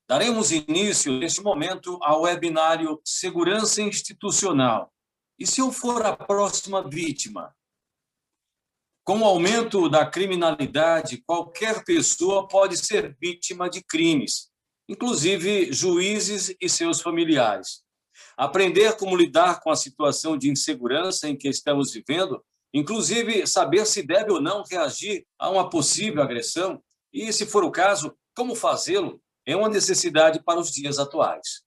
Daremos início, neste momento, ao webinário Segurança Institucional. E se eu for a próxima vítima? Com o aumento da criminalidade, qualquer pessoa pode ser vítima de crimes, inclusive juízes e seus familiares. Aprender como lidar com a situação de insegurança em que estamos vivendo, inclusive saber se deve ou não reagir a uma possível agressão e, se for o caso, como fazê-lo, é uma necessidade para os dias atuais.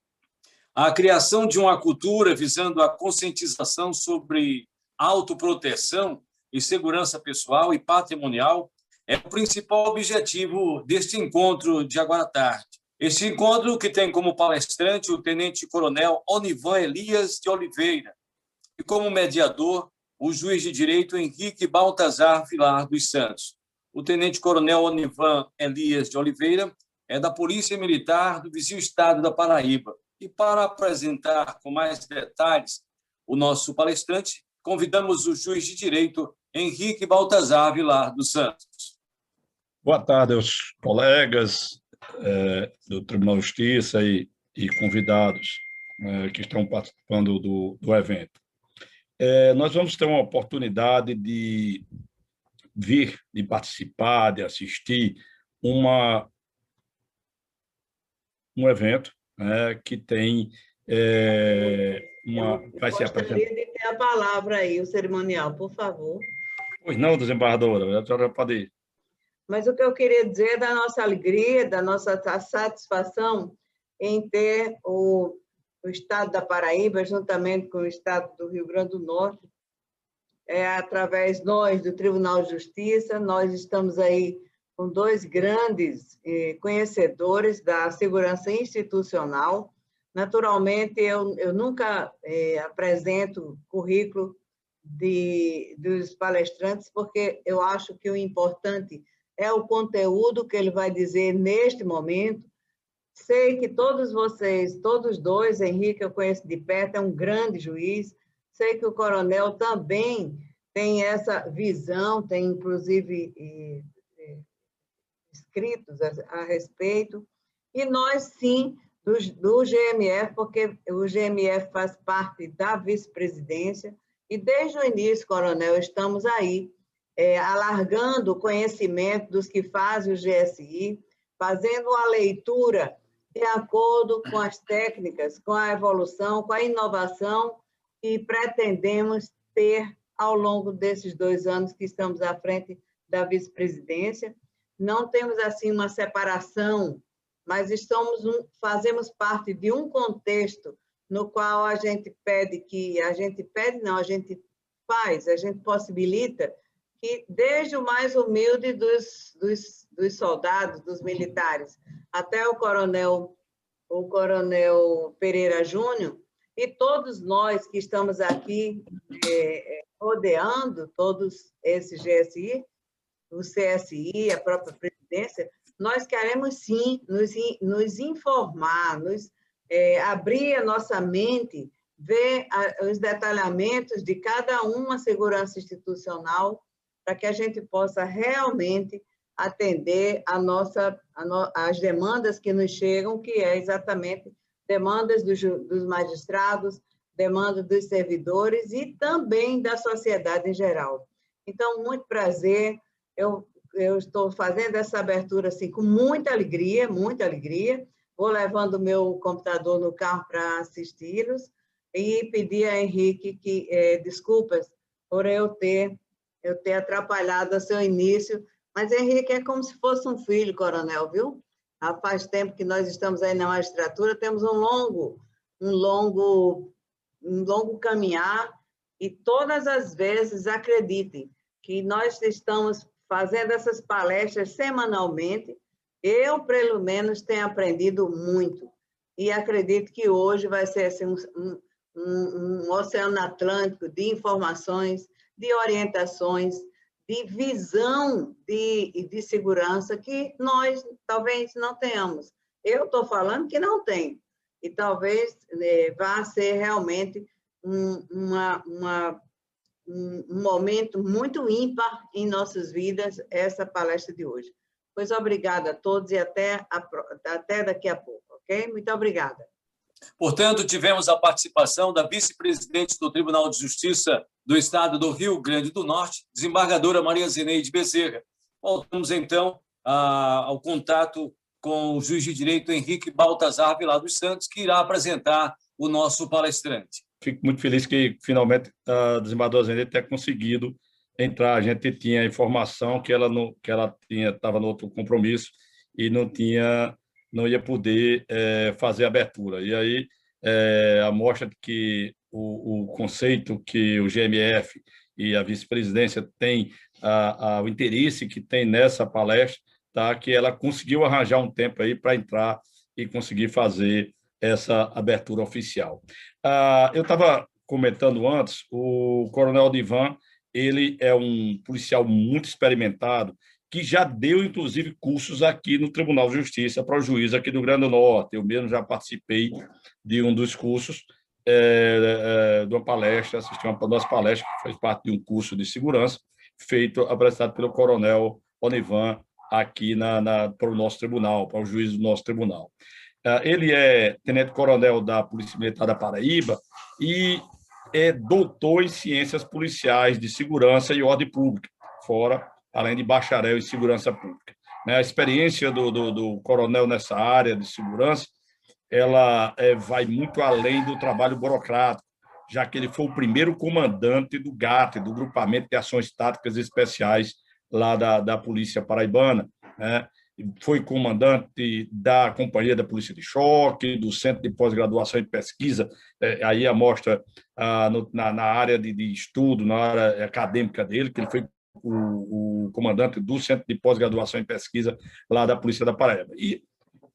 A criação de uma cultura visando a conscientização sobre autoproteção e segurança pessoal e patrimonial é o principal objetivo deste encontro de agora à tarde. Este encontro que tem como palestrante o tenente-coronel Onivan Elias de Oliveira e como mediador o juiz de direito Henrique Baltazar Vilar dos Santos. O tenente-coronel Onivan Elias de Oliveira é da Polícia Militar do vizinho estado da Paraíba. E para apresentar com mais detalhes o nosso palestrante, convidamos o juiz de direito Henrique Baltazar Vilar dos Santos. Boa tarde aos colegas do Tribunal de Justiça e convidados que estão participando do evento. Nós vamos ter uma oportunidade de vir, de participar, de assistir um evento que tem vai ser apresentado. Eu gostaria de ter a palavra aí, o cerimonial, por favor. Pois não, desembargadora, a senhora pode ir. Mas o que eu queria dizer é da nossa alegria, da nossa satisfação em ter o Estado da Paraíba, juntamente com o Estado do Rio Grande do Norte, através nós, do Tribunal de Justiça, nós estamos aí com dois grandes conhecedores da segurança institucional. Naturalmente, eu nunca apresento currículo dos palestrantes, porque eu acho que o importante é o conteúdo que ele vai dizer neste momento. Sei que todos vocês, todos dois, Henrique eu conheço de perto, é um grande juiz, sei que o coronel também tem essa visão, tem inclusive escritos a respeito, e nós sim, do GMF, porque o GMF faz parte da vice-presidência, e desde o início, coronel, estamos aí, alargando o conhecimento dos que fazem o GSI, fazendo uma leitura de acordo com as técnicas, com a evolução, com a inovação que pretendemos ter ao longo desses 2 anos que estamos à frente da vice-presidência. Não temos, assim, uma separação, mas fazemos parte de um contexto no qual a gente a gente faz, a gente possibilita que desde o mais humilde dos soldados, dos militares, até o coronel Pereira Júnior, e todos nós que estamos aqui rodeando todos esses GSI, o CSI, a própria presidência, nós queremos sim nos informar, abrir a nossa mente, ver os detalhamentos de cada uma segurança institucional, para que a gente possa realmente atender as demandas que nos chegam, que é exatamente demandas dos magistrados, demandas dos servidores e também da sociedade em geral. Então, muito prazer, eu estou fazendo essa abertura assim, com muita alegria, vou levando o meu computador no carro para assisti-los e pedir a Henrique desculpas por eu ter atrapalhado o seu início, mas Henrique é como se fosse um filho, coronel, viu? Faz tempo que nós estamos aí na magistratura, temos um longo caminhar, e todas as vezes, acreditem, que nós estamos fazendo essas palestras semanalmente, eu, pelo menos, tenho aprendido muito, e acredito que hoje vai ser assim, um oceano atlântico de informações, de orientações, de visão de segurança que nós talvez não tenhamos. Eu estou falando que não tem, e talvez vá ser realmente um momento muito ímpar em nossas vidas, essa palestra de hoje. Pois obrigada a todos e até daqui a pouco. ok? Muito obrigada. Portanto, tivemos a participação da vice-presidente do Tribunal de Justiça do Estado do Rio Grande do Norte, desembargadora Maria Zeneide Bezerra. Voltamos, então, ao contato com o juiz de direito Henrique Baltazar Vilar dos Santos, que irá apresentar o nosso palestrante. Fico muito feliz que, finalmente, a desembargadora Zeneide tenha conseguido entrar. A gente tinha a informação que ela estava no outro compromisso e não ia poder fazer a abertura. E aí, a mostra de que o conceito que o GMF e a vice-presidência têm, o interesse que tem nessa palestra, tá? Que ela conseguiu arranjar um tempo aí para entrar e conseguir fazer essa abertura oficial. Eu estava comentando antes, o Coronel Odivan, ele é um policial muito experimentado, que já deu, inclusive, cursos aqui no Tribunal de Justiça para o juiz aqui do Rio Grande do Norte. Eu mesmo já participei de um dos cursos, de uma palestra, assisti uma das palestras, que faz parte de um curso de segurança, apresentado pelo Coronel Odivan aqui para o nosso tribunal, para o juiz do nosso tribunal. Ele é tenente-coronel da Polícia Militar da Paraíba e é doutor em ciências policiais de segurança e ordem pública, além de bacharel em segurança pública. A experiência do coronel nessa área de segurança, ela vai muito além do trabalho burocrático, já que ele foi o primeiro comandante do GAT, do Grupamento de Ações Táticas Especiais, lá da Polícia Paraibana, né? Foi comandante da Companhia da Polícia de Choque, do Centro de Pós-Graduação e Pesquisa, aí mostra na área de estudo, na área acadêmica dele, que ele foi o comandante do Centro de Pós-Graduação e Pesquisa lá da Polícia da Paraíba. E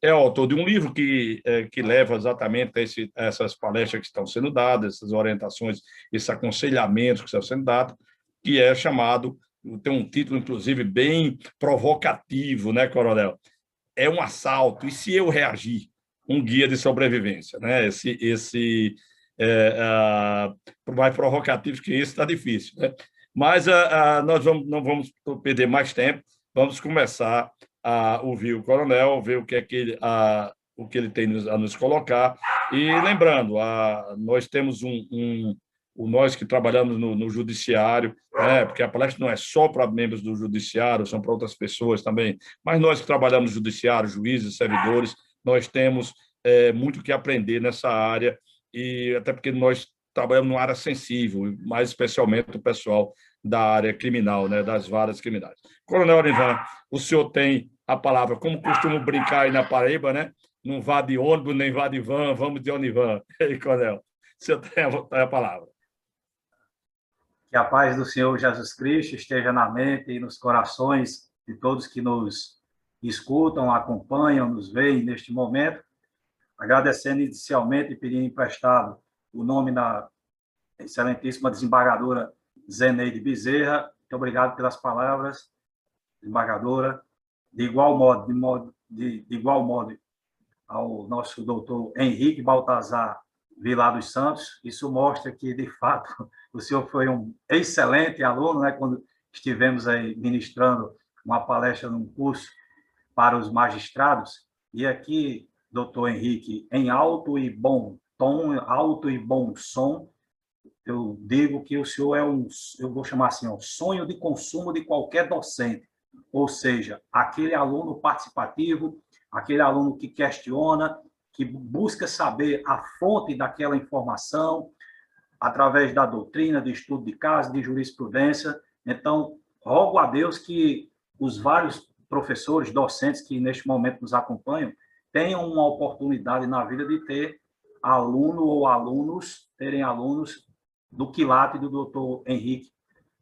é autor de um livro que leva exatamente essas palestras que estão sendo dadas, essas orientações, esses aconselhamentos que estão sendo dados, que é chamado, tem um título, inclusive, bem provocativo, né, Coronel? É um assalto, e se eu reagir? Um guia de sobrevivência, né? Por mais provocativo que isso, está difícil, né? Mas nós não vamos perder mais tempo, vamos começar a ouvir o coronel, ver o que ele tem a nos colocar. E lembrando, nós temos nós que trabalhamos no judiciário, porque a palestra não é só para membros do judiciário, são para outras pessoas também, mas nós que trabalhamos no judiciário, juízes, servidores, nós temos muito que aprender nessa área, e até porque nós trabalhamos numa área sensível, mais especialmente o pessoal da área criminal, né, das varas criminais. Coronel Odivan, o senhor tem a palavra, como costumo brincar aí na Paraíba, né? Não vá de ônibus, nem vá de van, vamos de Odivan. E aí, Coronel, o senhor tem a palavra. Que a paz do Senhor Jesus Cristo esteja na mente e nos corações de todos que nos escutam, acompanham, nos veem neste momento. Agradecendo inicialmente e pedindo emprestado o nome da excelentíssima desembargadora Zeneide Bezerra. Muito obrigado pelas palavras, desembargadora. De igual modo, ao nosso doutor Henrique Baltazar Vilar dos Santos. Isso mostra que, de fato, o senhor foi um excelente aluno, né? Quando estivemos aí ministrando uma palestra num curso para os magistrados. E aqui, doutor Henrique, em alto e bom tom, alto e bom som, eu digo que o senhor é eu vou chamar assim, um sonho de consumo de qualquer docente, ou seja, aquele aluno participativo, aquele aluno que questiona, que busca saber a fonte daquela informação, através da doutrina, de estudo de caso, de jurisprudência. Então, rogo a Deus que os vários professores, docentes que neste momento nos acompanham, tenham uma oportunidade na vida de ter aluno ou alunos, terem alunos do quilate do doutor Henrique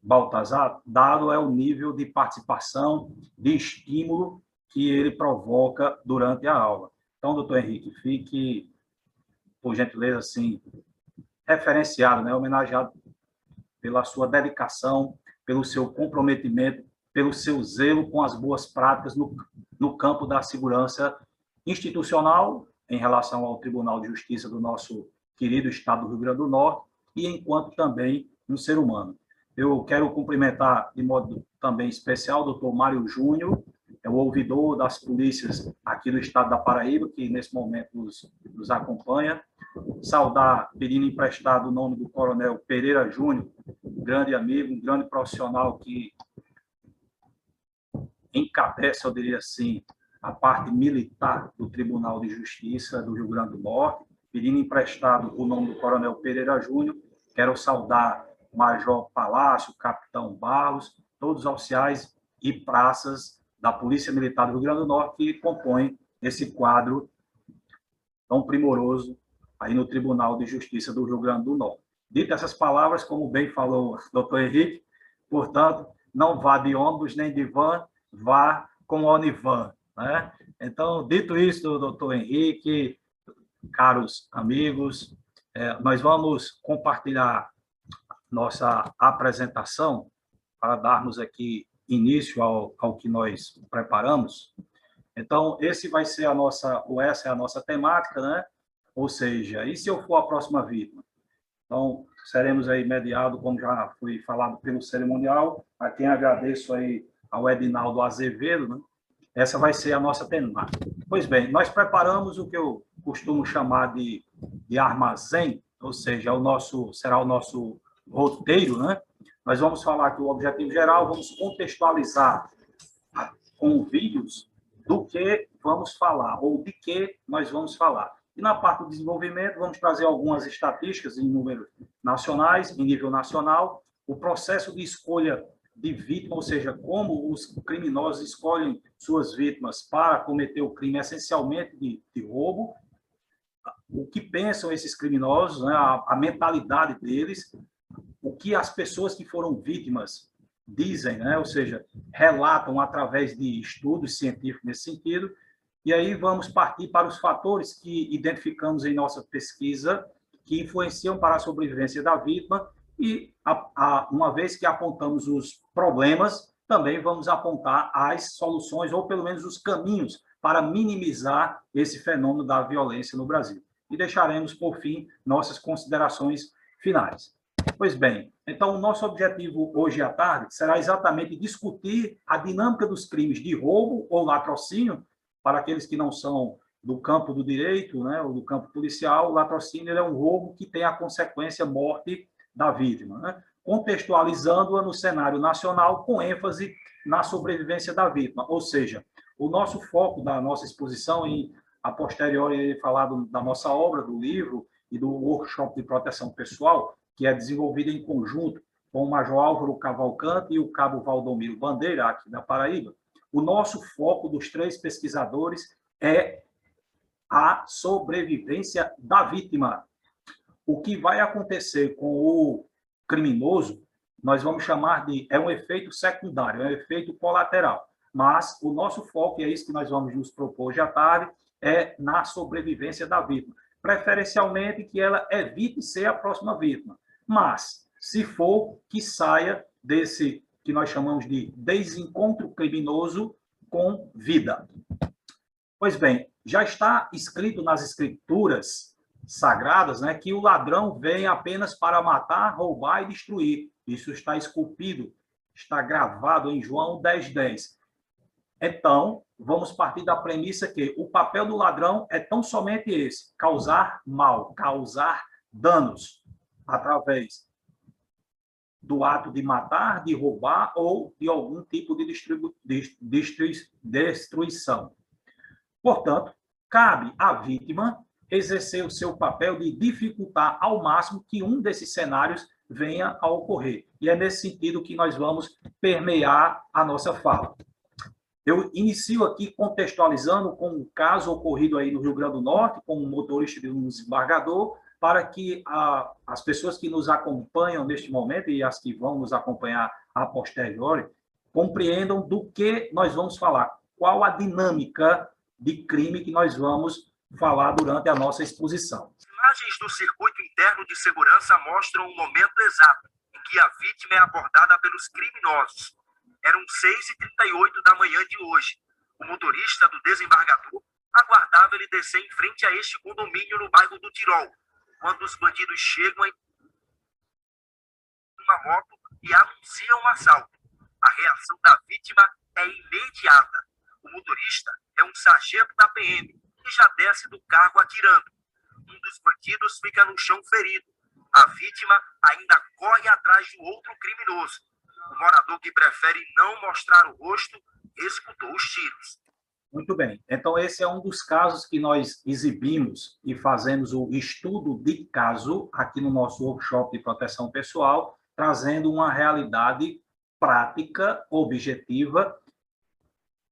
Baltazar, dado é o nível de participação, de estímulo que ele provoca durante a aula. Então, doutor Henrique, fique, por gentileza, assim, referenciado, né, homenageado pela sua dedicação, pelo seu comprometimento, pelo seu zelo com as boas práticas no campo da segurança institucional, em relação ao Tribunal de Justiça do nosso querido Estado do Rio Grande do Norte, e enquanto também um ser humano. Eu quero cumprimentar de modo também especial o doutor Mário Júnior, o ouvidor das polícias aqui do estado da Paraíba, que nesse momento nos acompanha. Saudar, pedindo emprestado o nome do Coronel Pereira Júnior, um grande amigo, um grande profissional que encabeça, eu diria assim, a parte militar do Tribunal de Justiça do Rio Grande do Norte, pedindo emprestado o nome do Coronel Pereira Júnior. Quero saudar o Major Palácio, o Capitão Barros, todos os oficiais e praças da Polícia Militar do Rio Grande do Norte que compõem esse quadro tão primoroso aí no Tribunal de Justiça do Rio Grande do Norte. Dito essas palavras, como bem falou o doutor Henrique, portanto, não vá de ônibus nem de van, vá com o Onivan, né? Então, dito isso, doutor Henrique, caros amigos, nós vamos compartilhar nossa apresentação para darmos aqui início ao que nós preparamos. Então, essa é a nossa temática, né? Ou seja, e se eu for a próxima vítima? Então, seremos aí mediado, como já foi falado pelo cerimonial, a quem agradeço aí ao Edinaldo Azevedo, né? Essa vai ser a nossa temática. Pois bem, nós preparamos o que eu costumo chamar de armazém, ou seja, será o nosso roteiro, né? Nós vamos falar aqui o objetivo geral, vamos contextualizar com vídeos do que vamos falar, ou de que nós vamos falar. E na parte do desenvolvimento, vamos trazer algumas estatísticas em números nacionais, em nível nacional, o processo de escolha de vítima, ou seja, como os criminosos escolhem suas vítimas para cometer o crime, essencialmente de roubo, o que pensam esses criminosos, né, a mentalidade deles, o que as pessoas que foram vítimas dizem, né, ou seja, relatam através de estudos científicos nesse sentido, e aí vamos partir para os fatores que identificamos em nossa pesquisa que influenciam para a sobrevivência da vítima e, uma vez que apontamos os problemas, também vamos apontar as soluções, ou pelo menos os caminhos para minimizar esse fenômeno da violência no Brasil. E deixaremos, por fim, nossas considerações finais. Pois bem, então o nosso objetivo hoje à tarde será exatamente discutir a dinâmica dos crimes de roubo ou latrocínio. Para aqueles que não são do campo do direito, né, ou do campo policial, o latrocínio é um roubo que tem a consequência morte da vítima, né? Contextualizando-a no cenário nacional com ênfase na sobrevivência da vítima. Ou seja, o nosso foco da nossa exposição, a posteriori falar da nossa obra, do livro e do workshop de proteção pessoal, que é desenvolvido em conjunto com o Major Álvaro Cavalcante e o Cabo Valdomiro Bandeira, aqui da Paraíba. O nosso foco dos 3 pesquisadores é a sobrevivência da vítima. O que vai acontecer com o criminoso, nós vamos chamar de um efeito secundário, é um efeito colateral. Mas o nosso foco, e é isso que nós vamos nos propor hoje à tarde, é na sobrevivência da vítima. Preferencialmente que ela evite ser a próxima vítima. Mas, se for, que saia desse que nós chamamos de desencontro criminoso com vida. Pois bem, já está escrito nas escrituras sagradas, né, que o ladrão vem apenas para matar, roubar e destruir. Isso está esculpido, está gravado em João 10:10. Então, vamos partir da premissa que o papel do ladrão é tão somente esse: causar mal, causar danos, através do ato de matar, de roubar ou de algum tipo de destruição. Portanto, cabe à vítima exercer o seu papel de dificultar ao máximo que um desses cenários venha a ocorrer. E é nesse sentido que nós vamos permear a nossa fala. Eu inicio aqui contextualizando com um caso ocorrido aí no Rio Grande do Norte, com um motorista de um desembargador, para que as pessoas que nos acompanham neste momento e as que vão nos acompanhar a posteriori compreendam do que nós vamos falar, qual a dinâmica de crime que nós vamos falar durante a nossa exposição. As imagens do circuito interno de segurança mostram o momento exato em que a vítima é abordada pelos criminosos. Eram 6h38 da manhã de hoje. O motorista do desembargador aguardava ele descer em frente a este condomínio no bairro do Tirol, quando os bandidos chegam em uma moto e anunciam um assalto. A reação da vítima é imediata. O motorista é um sargento da PM e já desce do carro atirando. Um dos bandidos fica no chão ferido. A vítima ainda corre atrás do outro criminoso. O morador, que prefere não mostrar o rosto, escutou os tiros. Muito bem. Então, esse é um dos casos que nós exibimos e fazemos o estudo de caso aqui no nosso workshop de proteção pessoal, trazendo uma realidade prática, objetiva,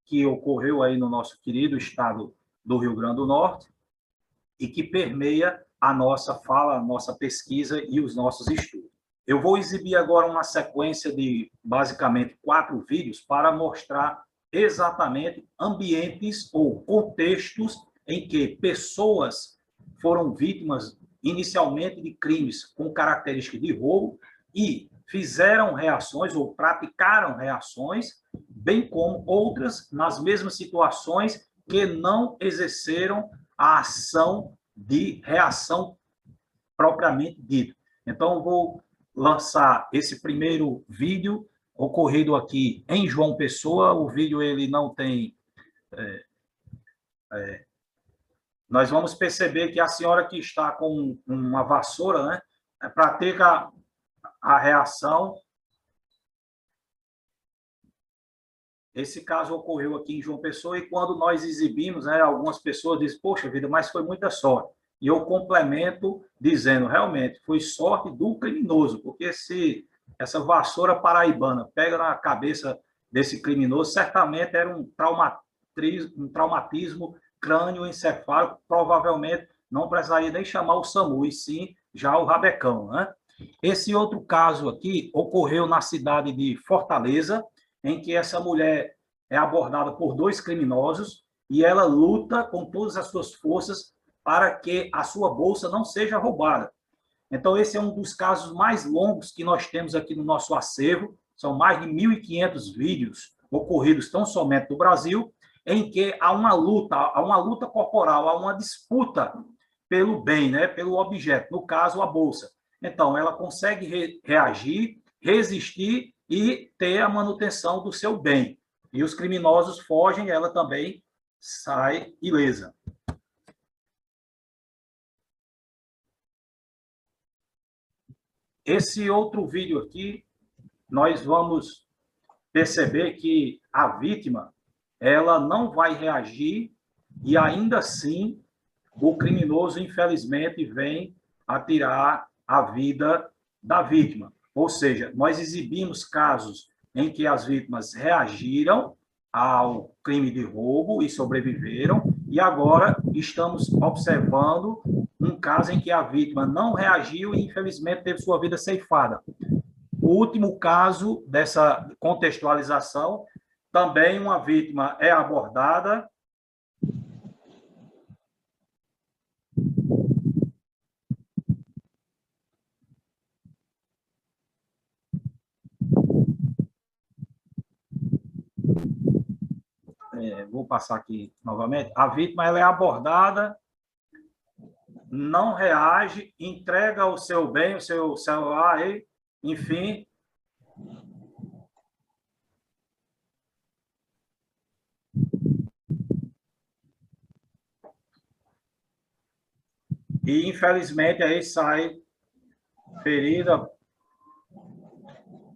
que ocorreu aí no nosso querido estado do Rio Grande do Norte e que permeia a nossa fala, a nossa pesquisa e os nossos estudos. Eu vou exibir agora uma sequência de, basicamente, 4 vídeos para mostrar exatamente ambientes ou contextos em que pessoas foram vítimas inicialmente de crimes com características de roubo e fizeram reações ou praticaram reações, bem como outras nas mesmas situações que não exerceram a ação de reação propriamente dita. Então, eu vou lançar esse primeiro vídeo ocorrido aqui em João Pessoa. O vídeo ele não tem... nós vamos perceber que a senhora que está com uma vassoura, né, pratica a reação. Esse caso ocorreu aqui em João Pessoa e quando nós exibimos, né, algumas pessoas dizem, poxa vida, mas foi muita sorte. E eu complemento dizendo, realmente, foi sorte do criminoso, porque se essa vassoura paraibana pega na cabeça desse criminoso, certamente era um traumatismo crânioencefálico, provavelmente não precisaria nem chamar o SAMU, e sim já o rabecão, né? Esse outro caso aqui ocorreu na cidade de Fortaleza, em que essa mulher é abordada por 2 criminosos e ela luta com todas as suas forças para que a sua bolsa não seja roubada. Então, esse é um dos casos mais longos que nós temos aqui no nosso acervo. São mais de 1.500 vídeos ocorridos tão somente no Brasil, em que há uma luta corporal, há uma disputa pelo bem, né, pelo objeto, no caso, a bolsa. Então, ela consegue reagir, resistir e ter a manutenção do seu bem. E os criminosos fogem, ela também sai ilesa. Esse outro vídeo aqui, nós vamos perceber que a vítima, ela não vai reagir e ainda assim o criminoso, infelizmente, vem a tirar a vida da vítima. Ou seja, nós exibimos casos em que as vítimas reagiram ao crime de roubo e sobreviveram, e agora estamos observando um caso em que a vítima não reagiu e, infelizmente, teve sua vida ceifada. O último caso dessa contextualização, também uma vítima é abordada. Vou passar aqui novamente. A vítima ela é abordada, não reage, entrega o seu bem, o seu celular, enfim. E, infelizmente, aí sai ferida.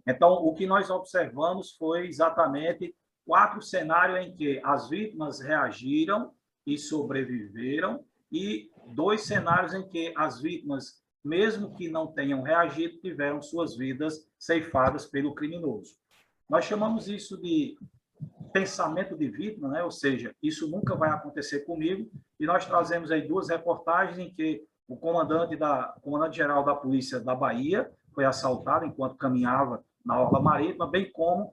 Então, o que nós observamos foi exatamente 4 cenários em que as vítimas reagiram e sobreviveram, e 2 cenários em que as vítimas, mesmo que não tenham reagido, tiveram suas vidas ceifadas pelo criminoso. Nós chamamos isso de pensamento de vítima, né? Ou seja, isso nunca vai acontecer comigo, e nós trazemos aí 2 reportagens em que o comandante-geral da Polícia da Bahia foi assaltado enquanto caminhava na orla marítima, bem como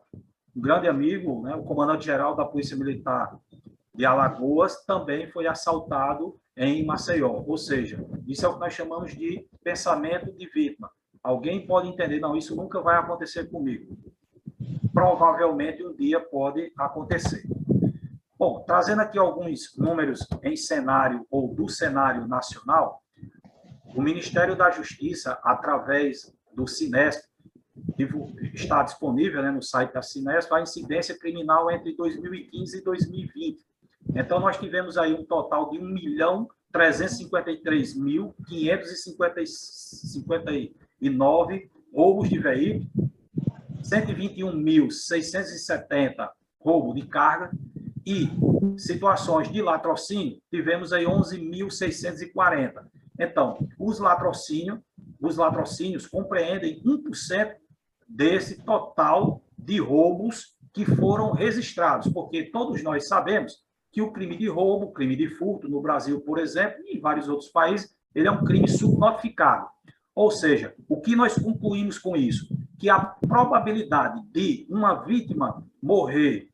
um grande amigo, né, o comandante-geral da Polícia Militar de Alagoas, também foi assaltado em Maceió. Ou seja, isso é o que nós chamamos de pensamento de vítima. Alguém pode entender, não, isso nunca vai acontecer comigo. Provavelmente um dia pode acontecer. Bom, trazendo aqui alguns números em cenário ou do cenário nacional, o Ministério da Justiça, através do Sinesp, está disponível, né, no site da Cinesp, a incidência criminal entre 2015 e 2020. Então, nós tivemos aí um total de 1.353.559 roubos de veículo, 121.670 roubo de carga e situações de latrocínio, tivemos aí 11.640. Então, os latrocínios compreendem 1% desse total de roubos que foram registrados, porque todos nós sabemos que o crime de roubo, o crime de furto, no Brasil, por exemplo, e em vários outros países, ele é um crime subnotificado. Ou seja, o que nós concluímos com isso? Que a probabilidade de uma vítima morrer,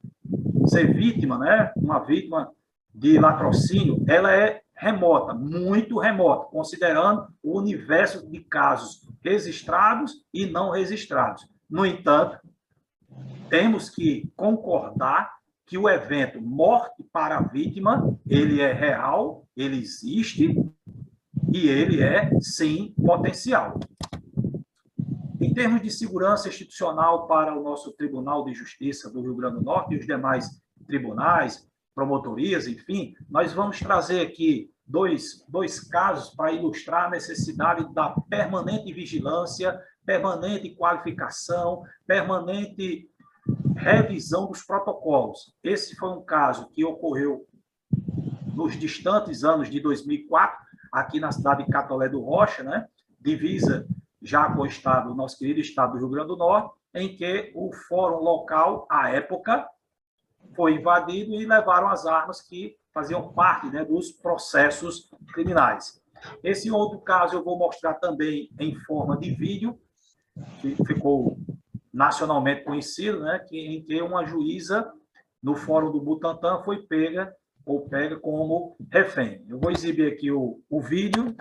ser vítima, né, uma vítima de latrocínio, ela é remota, muito remota, considerando o universo de casos registrados e não registrados. No entanto, temos que concordar que o evento morte para a vítima, ele é real, ele existe e ele é, sim, potencial. Em termos de segurança institucional para o nosso Tribunal de Justiça do Rio Grande do Norte e os demais tribunais, promotorias, enfim, nós vamos trazer aqui dois casos para ilustrar a necessidade da permanente vigilância, permanente qualificação, permanente revisão dos protocolos. Esse foi um caso que ocorreu nos distantes anos de 2004, aqui na cidade de Catolé do Rocha, né? Divisa já com o estado, nosso querido estado do Rio Grande do Norte, em que o fórum local, à época, foi invadido e levaram as armas que faziam parte, né, dos processos criminais. Esse outro caso eu vou mostrar também em forma de vídeo, que ficou nacionalmente conhecido, né, em que uma juíza no Fórum do Butantã foi pega como refém. Eu vou exibir aqui o vídeo.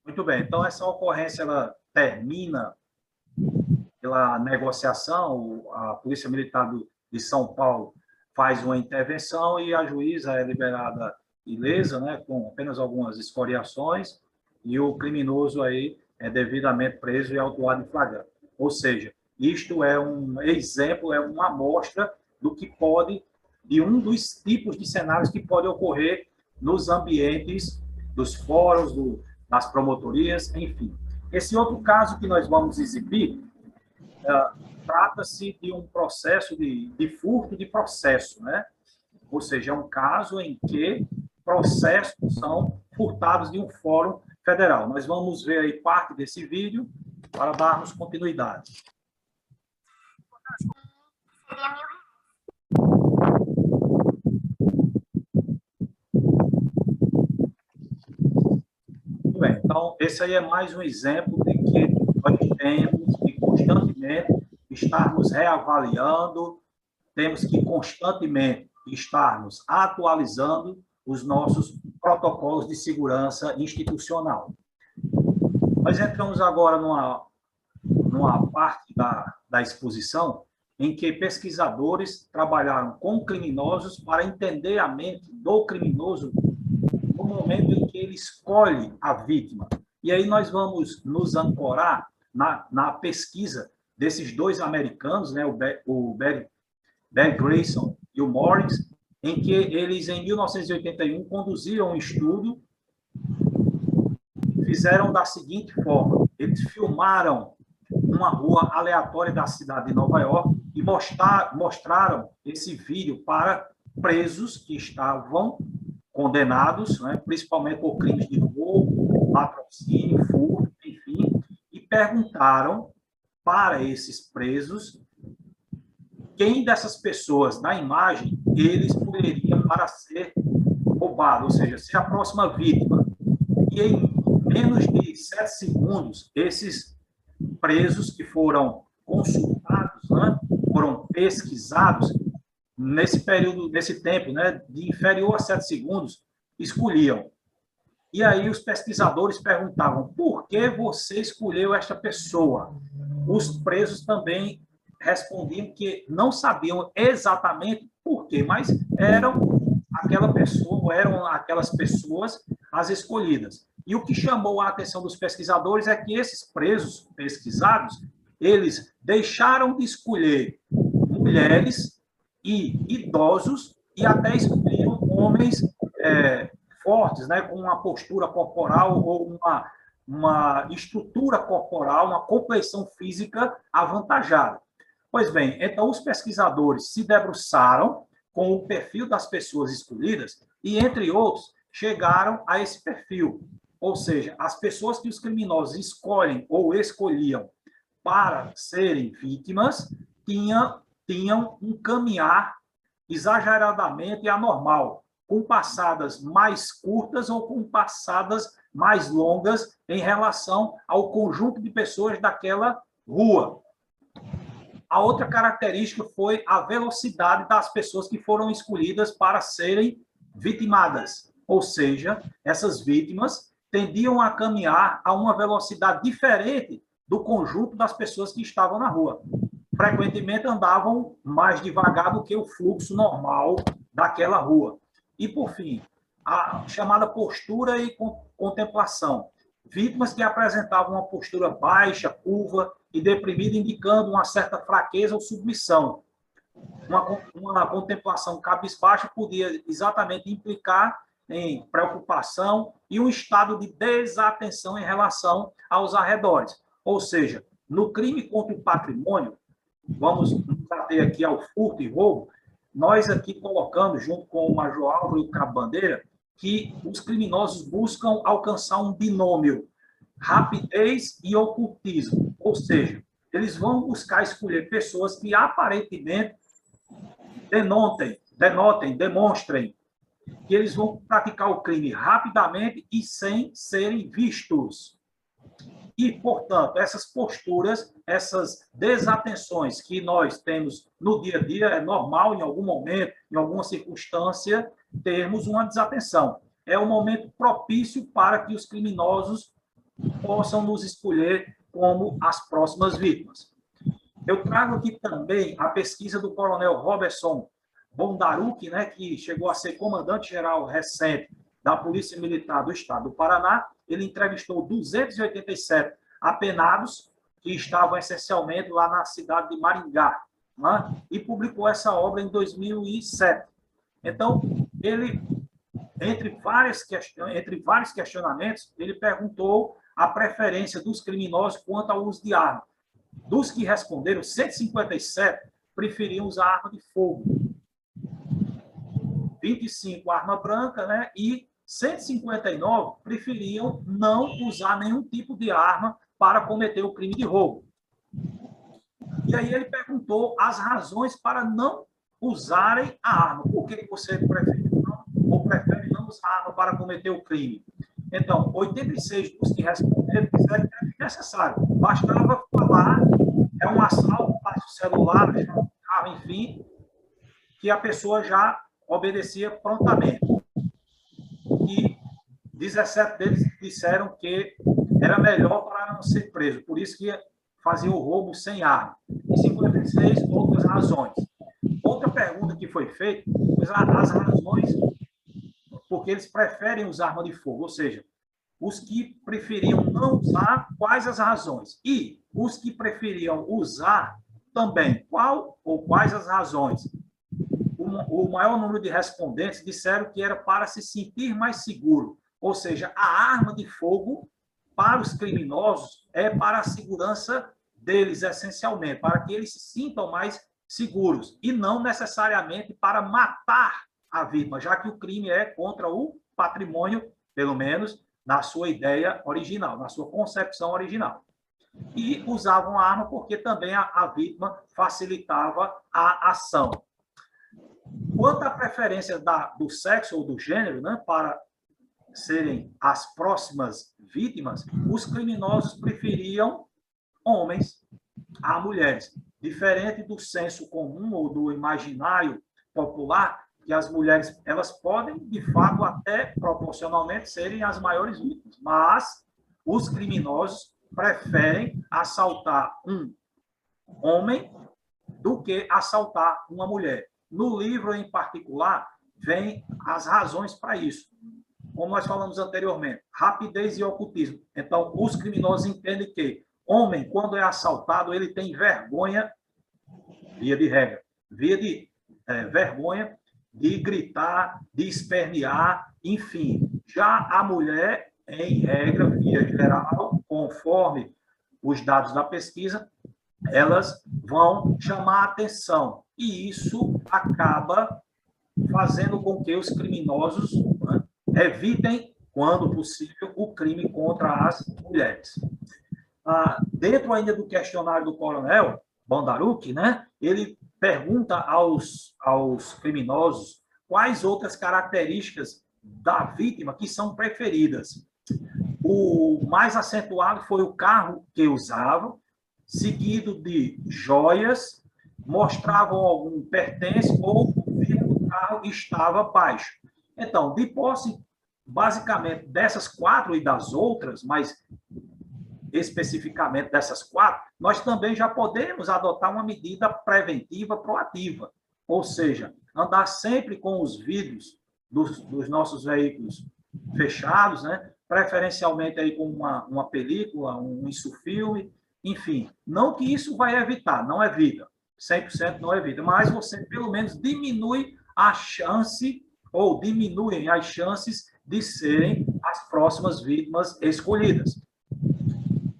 Muito bem, então essa ocorrência ela termina pela negociação, a Polícia Militar de São Paulo faz uma intervenção e a juíza é liberada ilesa, né, com apenas algumas escoriações, e o criminoso aí é devidamente preso e autuado em flagrante. Ou seja, isto é um exemplo, é uma amostra do que pode, de um dos tipos de cenários que pode ocorrer nos ambientes dos fóruns, das promotorias, enfim. Esse outro caso que nós vamos exibir trata-se de um processo de furto de processo, né? Ou seja, é um caso em que processos são furtados de um fórum federal. Nós vamos ver aí parte desse vídeo para darmos continuidade. Muito bem, então esse aí é mais um exemplo de que nós temos que constantemente estarmos reavaliando, temos que constantemente estarmos atualizando os nossos protocolos de segurança institucional. Nós entramos agora numa parte da exposição em que pesquisadores trabalharam com criminosos para entender a mente do criminoso no momento em que ele escolhe a vítima. E aí nós vamos nos ancorar na pesquisa desses dois americanos, né, o Barry Grayson e o Morris, em que eles, em 1981, conduziram um estudo, fizeram da seguinte forma: eles filmaram uma rua aleatória da cidade de Nova York e mostraram esse vídeo para presos que estavam condenados, né, principalmente por crimes de roubo, latrocínio, furto, enfim, e perguntaram para esses presos quem dessas pessoas na imagem eles poderiam para ser roubado, ou seja, ser a próxima vítima. E em menos de 7 segundos, esses presos que foram consultados, né, foram pesquisados, nesse período, nesse tempo, né, de inferior a 7 segundos, escolhiam. E aí os pesquisadores perguntavam, por que você escolheu esta pessoa? Os presos também respondiam que não sabiam exatamente por quê, mas eram aquelas pessoas as escolhidas. E o que chamou a atenção dos pesquisadores é que esses presos pesquisados, eles deixaram de escolher mulheres e idosos e até escolhiam homens fortes, né, com uma postura corporal ou uma estrutura corporal, uma complexão física avantajada. Pois bem, então os pesquisadores se debruçaram com o perfil das pessoas escolhidas e, entre outros, chegaram a esse perfil. Ou seja, as pessoas que os criminosos escolhem ou escolhiam para serem vítimas tinham um caminhar exageradamente anormal, com passadas mais curtas ou com passadas mais longas em relação ao conjunto de pessoas daquela rua. A outra característica foi a velocidade das pessoas que foram escolhidas para serem vitimadas. Ou seja, essas vítimas tendiam a caminhar a uma velocidade diferente do conjunto das pessoas que estavam na rua. Frequentemente andavam mais devagar do que o fluxo normal daquela rua. E, por fim, a chamada postura e contemplação. Vítimas que apresentavam uma postura baixa, curva e deprimida, indicando uma certa fraqueza ou submissão. Uma contemplação cabisbaixa podia exatamente implicar em preocupação e um estado de desatenção em relação aos arredores. Ou seja, no crime contra o patrimônio, vamos nos ater aqui ao furto e roubo, nós aqui colocamos, junto com o Major Álvaro e o Cabo Bandeira, que os criminosos buscam alcançar um binômio, rapidez e ocultismo. Ou seja, eles vão buscar escolher pessoas que aparentemente demonstrem que eles vão praticar o crime rapidamente e sem serem vistos. E, portanto, essas posturas, essas desatenções que nós temos no dia a dia, é normal em algum momento, em alguma circunstância, termos uma desatenção. É um momento propício para que os criminosos possam nos escolher como as próximas vítimas. Eu trago aqui também a pesquisa do coronel Robertson Bondaruc, né, que chegou a ser comandante-geral recente da Polícia Militar do Estado do Paraná. Ele entrevistou 287 apenados que estavam essencialmente lá na cidade de Maringá, né, e publicou essa obra em 2007. Então, ele, entre vários questionamentos, ele perguntou a preferência dos criminosos quanto ao uso de arma. Dos que responderam, 157 preferiam usar arma de fogo, 25 arma branca, né, e 159 preferiam não usar nenhum tipo de arma para cometer o crime de roubo. E aí ele perguntou as razões para não usarem a arma. Por que você prefere não usar a arma para cometer o crime? Então, 86 dos que responderam disseram que era necessário. Bastava falar, é um assalto, passa o celular, o carro, enfim, que a pessoa já obedecia prontamente. E 17 deles disseram que era melhor para não ser preso, por isso que fazia o roubo sem arma. E 56 outras razões. Outra pergunta que foi feita, as razões porque eles preferem usar arma de fogo, ou seja, os que preferiam não usar, quais as razões? E os que preferiam usar também, qual ou quais as razões? O maior número de respondentes disseram que era para se sentir mais seguro, ou seja, a arma de fogo para os criminosos é para a segurança deles, essencialmente, para que eles se sintam mais seguros, e não necessariamente para matar a vítima, já que o crime é contra o patrimônio, pelo menos na sua ideia original, na sua concepção original. E usavam a arma porque também a vítima facilitava a ação. Quanto à preferência do sexo ou do gênero, né, para serem as próximas vítimas, os criminosos preferiam homens a mulheres. Diferente do senso comum ou do imaginário popular, que as mulheres elas podem, de fato, até proporcionalmente serem as maiores vítimas, mas os criminosos preferem assaltar um homem do que assaltar uma mulher. No livro, em particular, vem as razões para isso. Como nós falamos anteriormente, rapidez e ocultismo. Então, os criminosos entendem que homem, quando é assaltado, ele tem vergonha, via de regra, vergonha de gritar, de espernear, enfim. Já a mulher, em regra, via geral, conforme os dados da pesquisa, elas vão chamar a atenção. E isso acaba fazendo com que os criminosos, né, evitem, quando possível, o crime contra as mulheres. Dentro ainda do questionário do coronel Bondaruc, né, ele pergunta aos criminosos quais outras características da vítima que são preferidas. O mais acentuado foi o carro que usavam, seguido de joias, mostravam algum pertence ou o vidro do carro estava baixo. Então, de posse, basicamente, dessas 4 e das outras, mas especificamente dessas 4, nós também já podemos adotar uma medida preventiva proativa, ou seja, andar sempre com os vidros dos nossos veículos fechados, né? Preferencialmente aí com uma película, um insufilme, enfim. Não que isso vai evitar, não evita, 100% não evita, mas você pelo menos diminui a chance, ou diminuem as chances de serem as próximas vítimas escolhidas.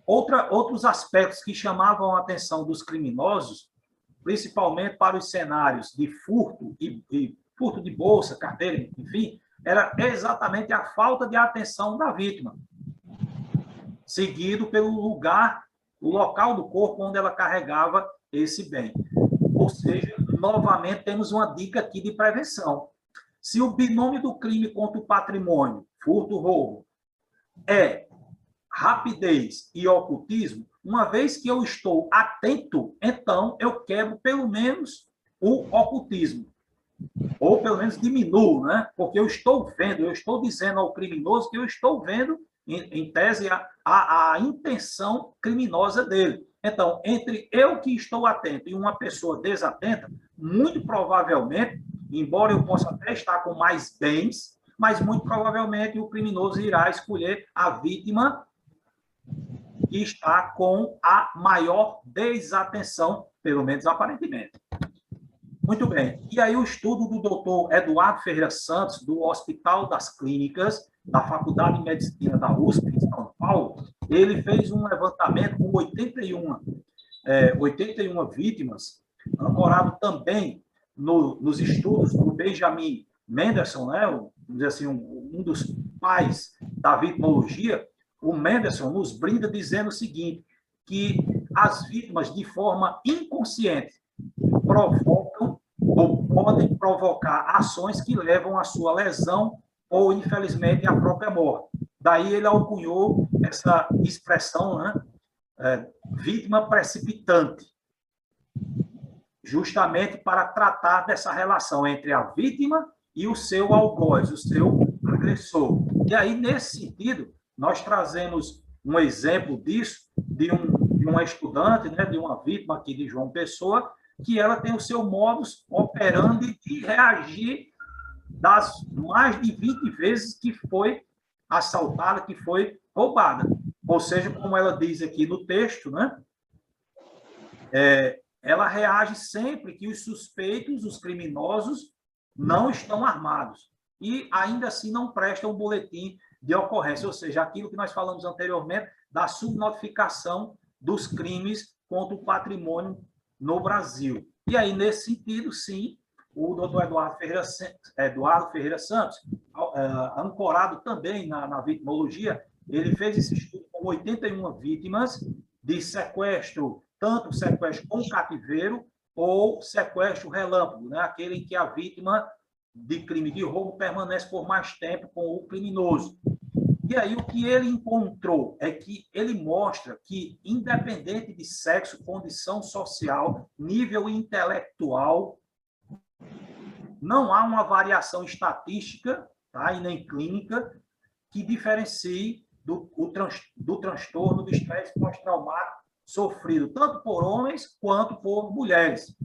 Outros aspectos que chamavam a atenção dos criminosos, principalmente para os cenários de furto e furto de bolsa, carteira, enfim, era exatamente a falta de atenção da vítima, seguido pelo o local do corpo onde ela carregava esse bem. Ou seja, novamente temos uma dica aqui de prevenção. Se o binômio do crime contra o patrimônio, furto, roubo, é rapidez e ocultismo, uma vez que eu estou atento, então eu quebro pelo menos o ocultismo. Ou pelo menos diminuo, né? Porque eu estou vendo, eu estou dizendo ao criminoso que eu estou vendo, em tese, a intenção criminosa dele. Então, entre eu que estou atento e uma pessoa desatenta, muito provavelmente, embora eu possa até estar com mais bens, mas muito provavelmente o criminoso irá escolher a vítima que está com a maior desatenção, pelo menos aparentemente. Muito bem. E aí o estudo do doutor Eduardo Ferreira Santos, do Hospital das Clínicas, da Faculdade de Medicina da USP, em São Paulo, ele fez um levantamento com 81 vítimas, ancorado também nos estudos do Benjamin Mendelsohn, né, vamos dizer assim, um dos pais da vitimologia. O Mendelsohn nos brinda dizendo o seguinte, que as vítimas, de forma inconsciente, provocam ou podem provocar ações que levam à sua lesão ou, infelizmente, à própria morte. Daí ele alcunhou essa expressão, né, vítima precipitante, justamente para tratar dessa relação entre a vítima e o seu algoz, o seu agressor. E aí, nesse sentido, nós trazemos um exemplo disso, de uma estudante, né, de uma vítima aqui de João Pessoa, que ela tem o seu modus operandi de reagir das mais de 20 vezes que foi assaltada, que foi roubada. Ou seja, como ela diz aqui no texto, né, ela reage sempre que os suspeitos, os criminosos, não estão armados. E ainda assim não prestam um boletim de ocorrência, ou seja, aquilo que nós falamos anteriormente da subnotificação dos crimes contra o patrimônio no Brasil. E aí, nesse sentido, sim, o doutor Eduardo Ferreira Santos, ancorado também na vitimologia, ele fez esse estudo com 81 vítimas de sequestro, tanto sequestro com cativeiro ou sequestro relâmpago, né? Aquele em que a vítima de crime de roubo permanece por mais tempo com o criminoso. E aí o que ele encontrou é que ele mostra que, independente de sexo, condição social, nível intelectual, não há uma variação estatística, tá, e nem clínica que diferencie do transtorno do estresse pós-traumático sofrido tanto por homens quanto por mulheres.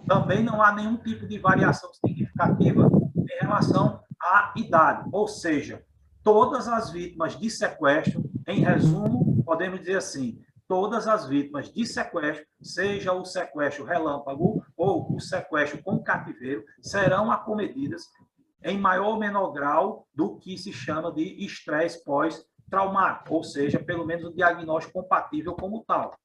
Também não há nenhum tipo de variação significativa em relação à idade, ou seja, todas as vítimas de sequestro, em resumo, podemos dizer assim, todas as vítimas de sequestro, seja o sequestro relâmpago ou o sequestro com cativeiro, serão acometidas em maior ou menor grau do que se chama de estresse pós-traumático, ou seja, pelo menos o diagnóstico compatível como tal.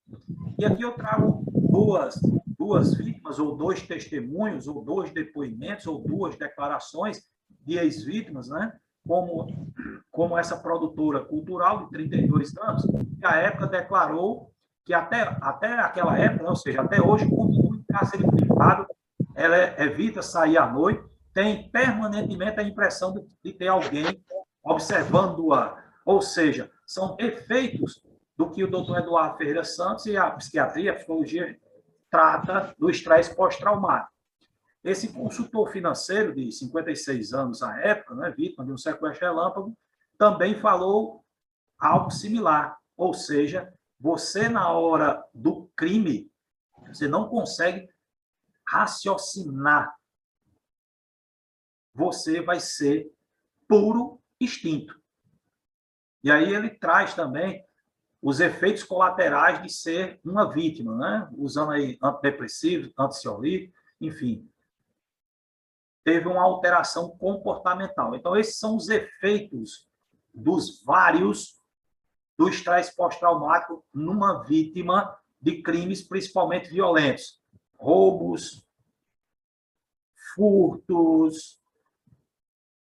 E aqui eu trago duas vítimas, ou dois testemunhos, ou dois depoimentos, ou duas declarações de ex-vítimas, né? Como essa produtora cultural de 32 anos, que à época declarou que até aquela época, ou seja, até hoje, continua em cárcere privado, ela evita sair à noite, tem permanentemente a impressão de ter alguém observando-a. Ou seja, são efeitos do que o doutor Eduardo Ferreira Santos e a psiquiatria, a psicologia, trata do estresse pós-traumático. Esse consultor financeiro de 56 anos à época, né, vítima de um sequestro relâmpago, também falou algo similar. Ou seja, você, na hora do crime, você não consegue raciocinar. Você vai ser puro instinto. E aí ele traz também os efeitos colaterais de ser uma vítima, né? Usando aí antidepressivos, ansiolíticos, enfim. Teve uma alteração comportamental. Então, esses são os efeitos dos vários do estresse pós-traumático numa vítima de crimes principalmente violentos. Roubos, furtos,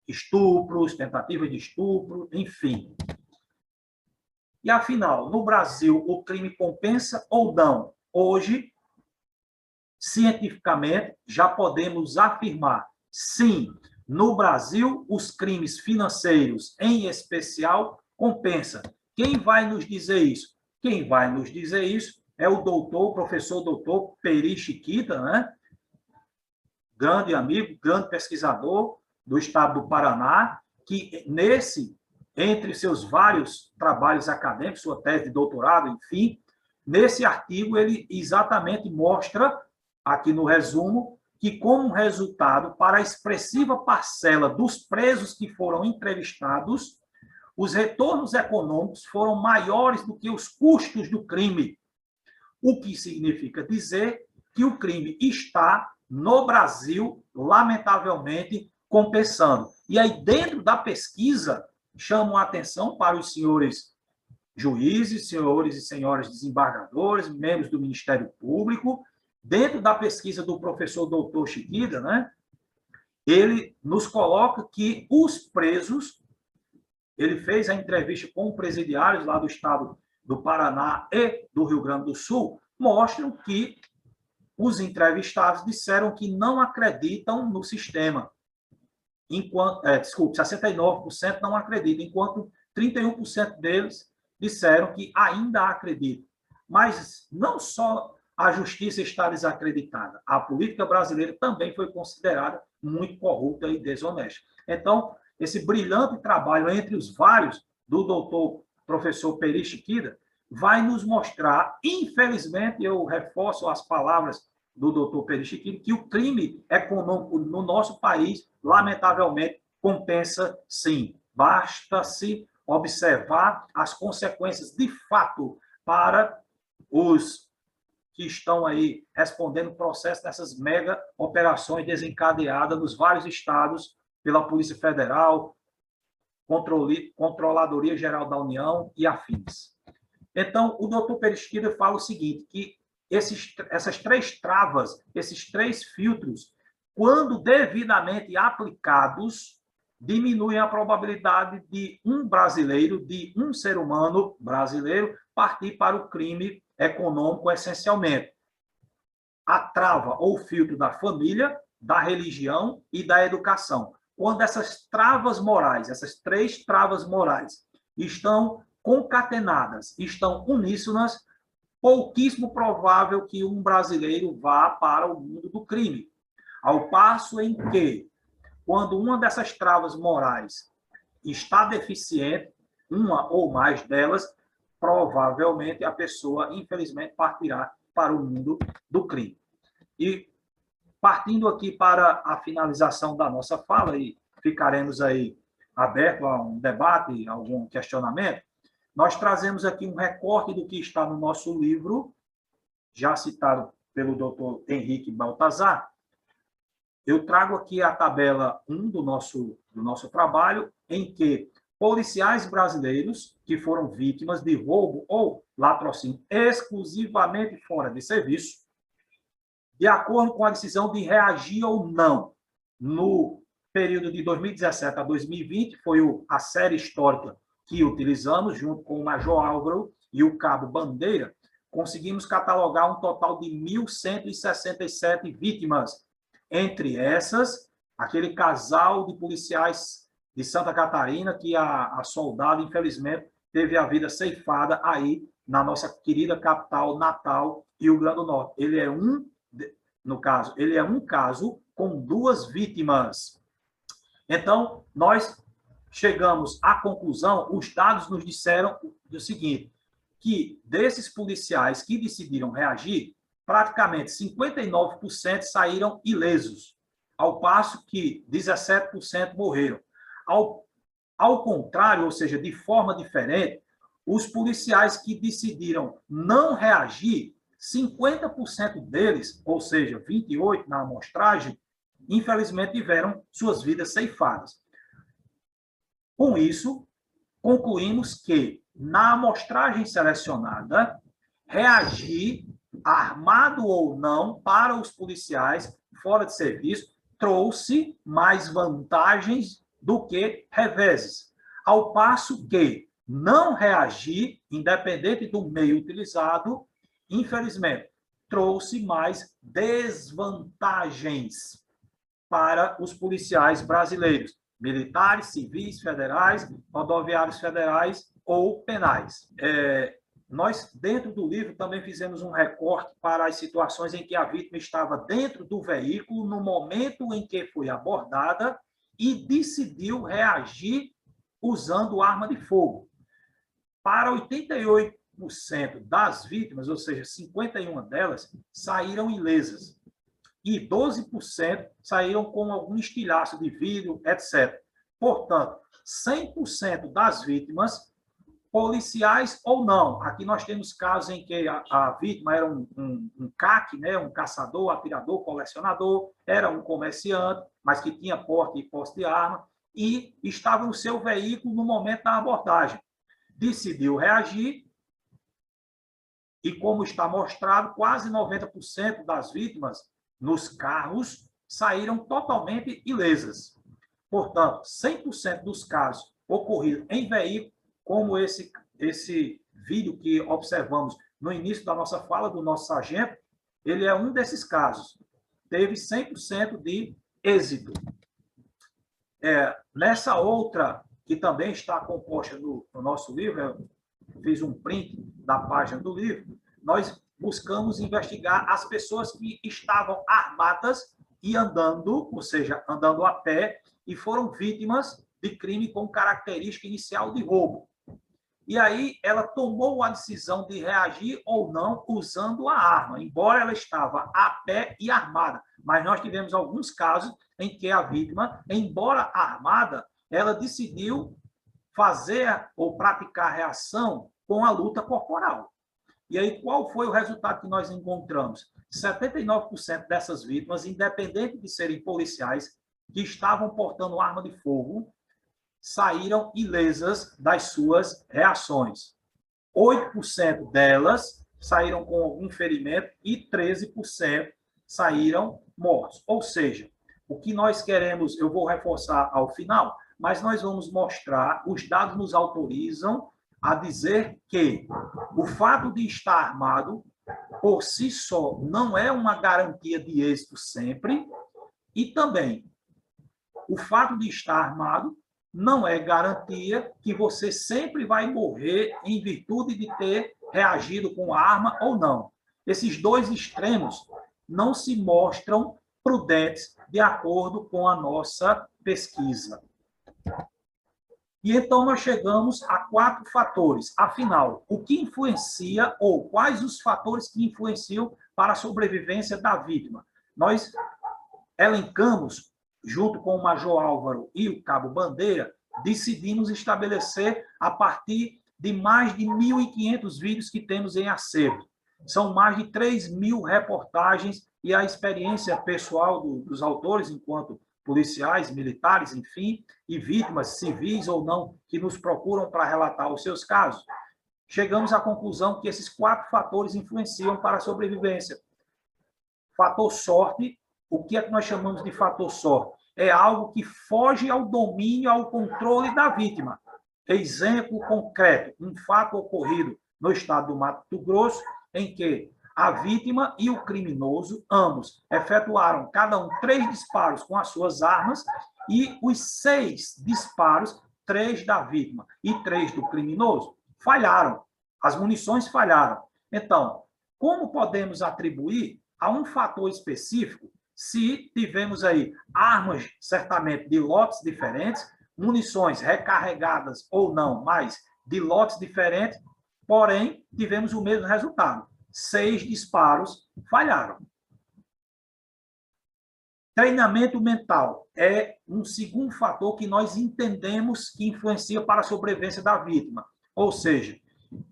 estupros, tentativa de estupro, enfim. E, afinal, no Brasil, o crime compensa ou não? Hoje, cientificamente, já podemos afirmar, sim, no Brasil, os crimes financeiros, em especial, compensam. Quem vai nos dizer isso? Quem vai nos dizer isso é o professor doutor Peri Chiquita, né? Grande amigo, grande pesquisador do estado do Paraná, que entre seus vários trabalhos acadêmicos, sua tese de doutorado, enfim, nesse artigo ele exatamente mostra, aqui no resumo, que como resultado, para a expressiva parcela dos presos que foram entrevistados, os retornos econômicos foram maiores do que os custos do crime, o que significa dizer que o crime está, no Brasil, lamentavelmente, compensando. E aí, dentro da pesquisa, chamam a atenção para os senhores juízes, senhores e senhoras desembargadores, membros do Ministério Público. Dentro da pesquisa do professor doutor Chiquita, né, ele nos coloca que os presos, ele fez a entrevista com presidiários lá do estado do Paraná e do Rio Grande do Sul, mostram que os entrevistados disseram que não acreditam no sistema. 69% não acreditam, enquanto 31% deles disseram que ainda acreditam. Mas não só a justiça está desacreditada, a política brasileira também foi considerada muito corrupta e desonesta. Então, esse brilhante trabalho entre os vários do doutor professor Peri Chiquita vai nos mostrar, infelizmente, eu reforço as palavras do doutor Peri Chiquita, que o crime econômico no nosso país, lamentavelmente, compensa sim. Basta-se observar as consequências de fato para os que estão aí respondendo o processo dessas mega operações desencadeadas nos vários estados pela Polícia Federal, Controladoria Geral da União e afins. Então, o doutor Peri Chiquita fala o seguinte, que essas três travas, esses três filtros, quando devidamente aplicados, diminuem a probabilidade de um brasileiro, de um ser humano brasileiro, partir para o crime econômico essencialmente. A trava ou filtro da família, da religião e da educação. quando essas travas morais, essas 3 travas morais, estão concatenadas, estão uníssonas, pouquíssimo provável que um brasileiro vá para o mundo do crime. Ao passo em que, quando uma dessas travas morais está deficiente, uma ou mais delas, provavelmente a pessoa, infelizmente, partirá para o mundo do crime. E, partindo aqui para a finalização da nossa fala, e ficaremos aí abertos a um debate, algum questionamento, nós trazemos aqui um recorte do que está no nosso livro, já citado pelo Dr. Henrique Baltazar. Eu trago aqui a tabela 1 do nosso trabalho, em que policiais brasileiros que foram vítimas de roubo ou latrocínio exclusivamente fora de serviço, de acordo com a decisão de reagir ou não no período de 2017 a 2020, foi a série histórica que utilizamos, junto com o Major Álvaro e o Cabo Bandeira, conseguimos catalogar um total de 1.167 vítimas. Entre essas, aquele casal de policiais de Santa Catarina, que a soldada, infelizmente, teve a vida ceifada aí na nossa querida capital natal, Rio Grande do Norte. Ele é um caso com 2 vítimas. Então, nós chegamos à conclusão, os dados nos disseram o seguinte, que desses policiais que decidiram reagir, praticamente 59% saíram ilesos, ao passo que 17% morreram. Ao contrário, ou seja, de forma diferente, os policiais que decidiram não reagir, 50% deles, ou seja, 28% na amostragem, infelizmente tiveram suas vidas ceifadas. Com isso, concluímos que, na amostragem selecionada, reagir, armado ou não, para os policiais fora de serviço, trouxe mais vantagens do que reveses. Ao passo que não reagir, independente do meio utilizado, infelizmente, trouxe mais desvantagens para os policiais brasileiros, militares, civis, federais, rodoviários federais ou penais. Nós, dentro do livro, também fizemos um recorte para as situações em que a vítima estava dentro do veículo no momento em que foi abordada e decidiu reagir usando arma de fogo. Para 88% das vítimas, ou seja, 51 delas, saíram ilesas. E 12% saíram com algum estilhaço de vidro, etc. Portanto, 100% das vítimas, policiais ou não. Aqui nós temos casos em que a vítima era um CAC, né, um caçador, atirador, colecionador, era um comerciante, mas que tinha porte e posse de arma, e estava no seu veículo no momento da abordagem. Decidiu reagir, e como está mostrado, quase 90% das vítimas nos carros saíram totalmente ilesas. Portanto, 100% dos casos ocorridos em veículo, como esse vídeo que observamos no início da nossa fala, do nosso sargento, ele é um desses casos. Teve 100% de êxito. Nessa outra, que também está composta no nosso livro, eu fiz um print da página do livro, nós buscamos investigar as pessoas que estavam armadas e andando, ou seja, andando a pé, e foram vítimas de crime com característica inicial de roubo. E aí ela tomou a decisão de reagir ou não usando a arma, embora ela estava a pé e armada. Mas nós tivemos alguns casos em que a vítima, embora armada, ela decidiu fazer ou praticar reação com a luta corporal. E aí, qual foi o resultado que nós encontramos? 79% dessas vítimas, independente de serem policiais, que estavam portando arma de fogo, saíram ilesas das suas reações. 8% delas saíram com algum ferimento e 13% saíram mortos. Ou seja, o que nós queremos, eu vou reforçar ao final, mas nós vamos mostrar, os dados nos autorizam a dizer que o fato de estar armado, por si só, não é uma garantia de êxito sempre, e também o fato de estar armado não é garantia que você sempre vai morrer em virtude de ter reagido com arma ou não. Esses dois extremos não se mostram prudentes de acordo com a nossa pesquisa. E então nós chegamos a 4 fatores. Afinal, o que influencia ou quais os fatores que influenciam para a sobrevivência da vítima? Nós elencamos, junto com o Major Álvaro e o Cabo Bandeira, decidimos estabelecer a partir de mais de 1.500 vídeos que temos em acervo. São mais de 3.000 reportagens e a experiência pessoal dos autores, enquanto policiais, militares, enfim, e vítimas civis ou não, que nos procuram para relatar os seus casos. Chegamos à conclusão que esses 4 fatores influenciam para a sobrevivência. Fator sorte, o que é que nós chamamos de fator sorte? É algo que foge ao domínio, ao controle da vítima. Exemplo concreto, um fato ocorrido no estado do Mato Grosso, em que a vítima e o criminoso, ambos, efetuaram cada um 3 disparos com as suas armas e os 6 disparos, 3 da vítima e 3 do criminoso, falharam. As munições falharam. Então, como podemos atribuir a um fator específico se tivemos aí armas, certamente, de lotes diferentes, munições recarregadas ou não, mas de lotes diferentes, porém, tivemos o mesmo resultado. 6 disparos falharam. Treinamento mental é um segundo fator que nós entendemos que influencia para a sobrevivência da vítima. Ou seja,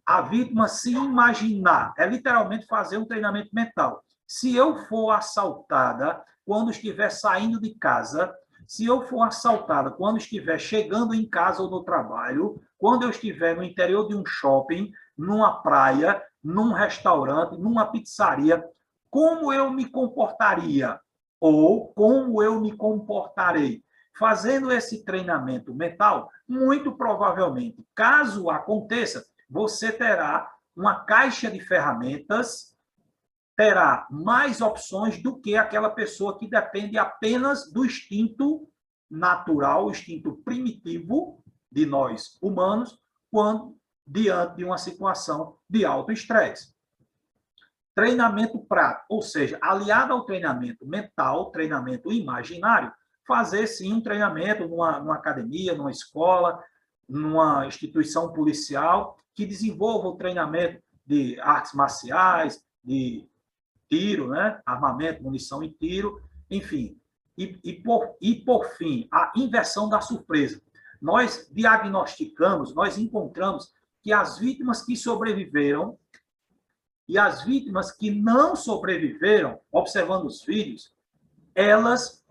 a vítima se imaginar, é literalmente fazer um treinamento mental. Se eu for assaltada quando estiver saindo de casa, se eu for assaltada quando estiver chegando em casa ou no trabalho, quando eu estiver no interior de um shopping, numa praia, num restaurante, numa pizzaria, como eu me comportaria? Ou como eu me comportarei? Fazendo esse treinamento mental, muito provavelmente, caso aconteça, você terá uma caixa de ferramentas, terá mais opções do que aquela pessoa que depende apenas do instinto natural, o instinto primitivo de nós humanos, quando diante de uma situação de alto estresse. Treinamento prático, ou seja, aliado ao treinamento mental, treinamento imaginário, fazer sim um treinamento numa academia, numa escola, numa instituição policial, que desenvolva o treinamento de artes marciais, de tiro, né? Armamento, munição e tiro, enfim. E por fim, a inversão da surpresa. Nós diagnosticamos, nós encontramos que as vítimas que sobreviveram e as vítimas que não sobreviveram, observando os vídeos, elas,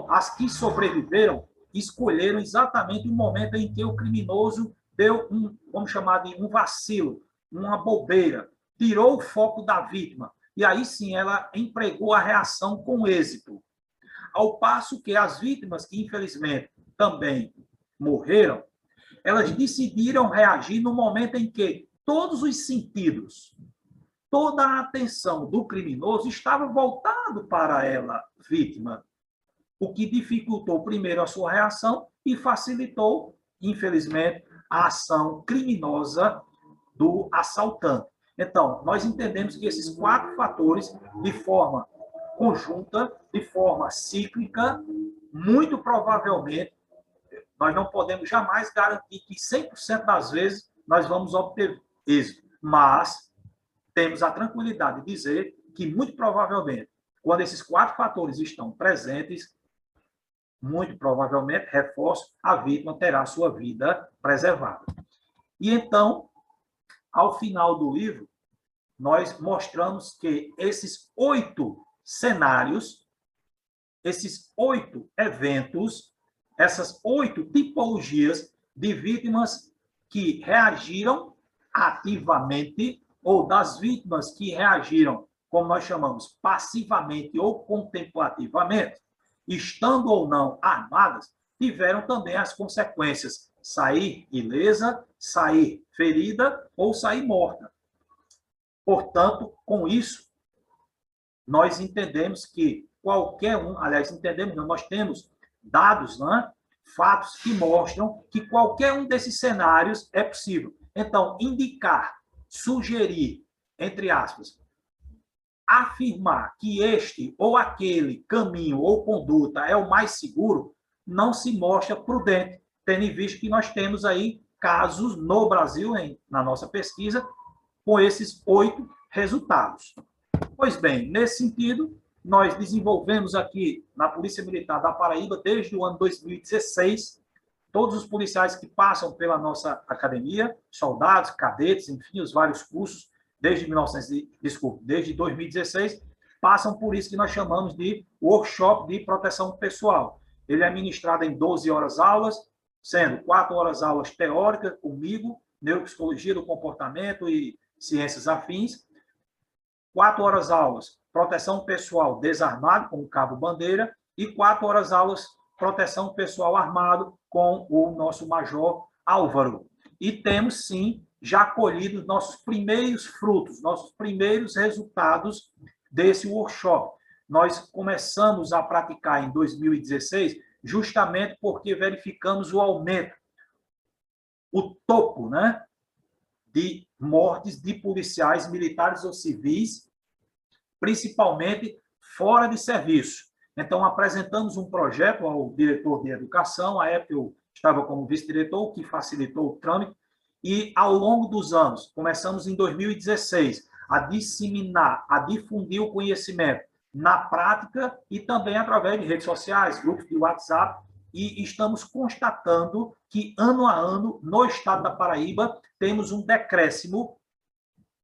as que sobreviveram, escolheram exatamente o momento em que o criminoso deu vamos chamar de um vacilo, uma bobeira, tirou o foco da vítima. E aí sim ela empregou a reação com êxito. Ao passo que as vítimas que, infelizmente, também morreram, elas decidiram reagir no momento em que todos os sentidos, toda a atenção do criminoso estava voltado para ela, vítima, o que dificultou primeiro a sua reação e facilitou, infelizmente, a ação criminosa do assaltante. Então, nós entendemos que esses 4 fatores, de forma conjunta, de forma cíclica, muito provavelmente, nós não podemos jamais garantir que 100% das vezes nós vamos obter êxito, mas temos a tranquilidade de dizer que, muito provavelmente, quando esses 4 fatores estão presentes, muito provavelmente, reforço, a vítima terá sua vida preservada. E então, ao final do livro, nós mostramos que esses 8 cenários, esses 8 eventos, essas 8 tipologias de vítimas que reagiram ativamente ou das vítimas que reagiram, como nós chamamos, passivamente ou contemplativamente, estando ou não armadas, tiveram também as consequências: sair ilesa, sair ferida ou sair morta. Portanto, com isso, nós entendemos que qualquer um, aliás, entendemos não, nós temos dados, né? Fatos que mostram que qualquer um desses cenários é possível. Então, indicar, sugerir, entre aspas, afirmar que este ou aquele caminho ou conduta é o mais seguro, não se mostra prudente, tendo em vista que nós temos aí casos no Brasil, na nossa pesquisa, com esses 8 resultados. Pois bem, nesse sentido, nós desenvolvemos aqui na Polícia Militar da Paraíba, desde o ano 2016, todos os policiais que passam pela nossa academia, soldados, cadetes, enfim, os vários cursos, desde 2016, passam por isso que nós chamamos de workshop de proteção pessoal. Ele é ministrado em 12 horas aulas, sendo 4 horas aulas teóricas comigo, neuropsicologia do comportamento e ciências afins, 4 horas aulas proteção pessoal desarmado com o cabo bandeira e 4 horas aulas proteção pessoal armado com o nosso major Álvaro. E temos, sim, já colhido nossos primeiros frutos, nossos primeiros resultados desse workshop. Nós começamos a praticar em 2016, justamente porque verificamos o aumento, o topo, né, de mortes de policiais militares ou civis, principalmente fora de serviço. Então, apresentamos um projeto ao diretor de educação, à época eu estava como vice-diretor, que facilitou o trâmite, e ao longo dos anos, começamos em 2016, a disseminar, a difundir o conhecimento na prática e também através de redes sociais, grupos de WhatsApp, e estamos constatando que, ano a ano, no estado da Paraíba, temos um decréscimo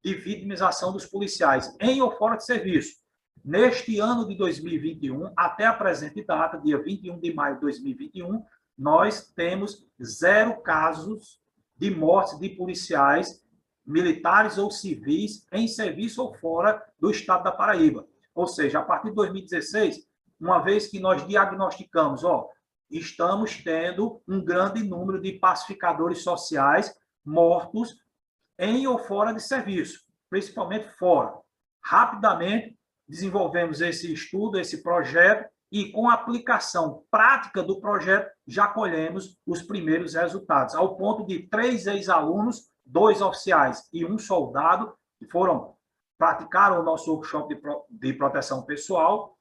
de vitimização dos policiais, em ou fora de serviço. Neste ano de 2021, até a presente data, dia 21 de maio de 2021, nós temos 0 casos de mortes de policiais militares ou civis em serviço ou fora do estado da Paraíba. Ou seja, a partir de 2016, uma vez que nós diagnosticamos, estamos tendo um grande número de pacificadores sociais mortos em ou fora de serviço, principalmente fora. Rapidamente, desenvolvemos esse estudo, esse projeto, e com a aplicação prática do projeto, já colhemos os primeiros resultados, ao ponto de 3 ex-alunos, 2 oficiais e 1 soldado, que praticaram o nosso workshop de proteção pessoal,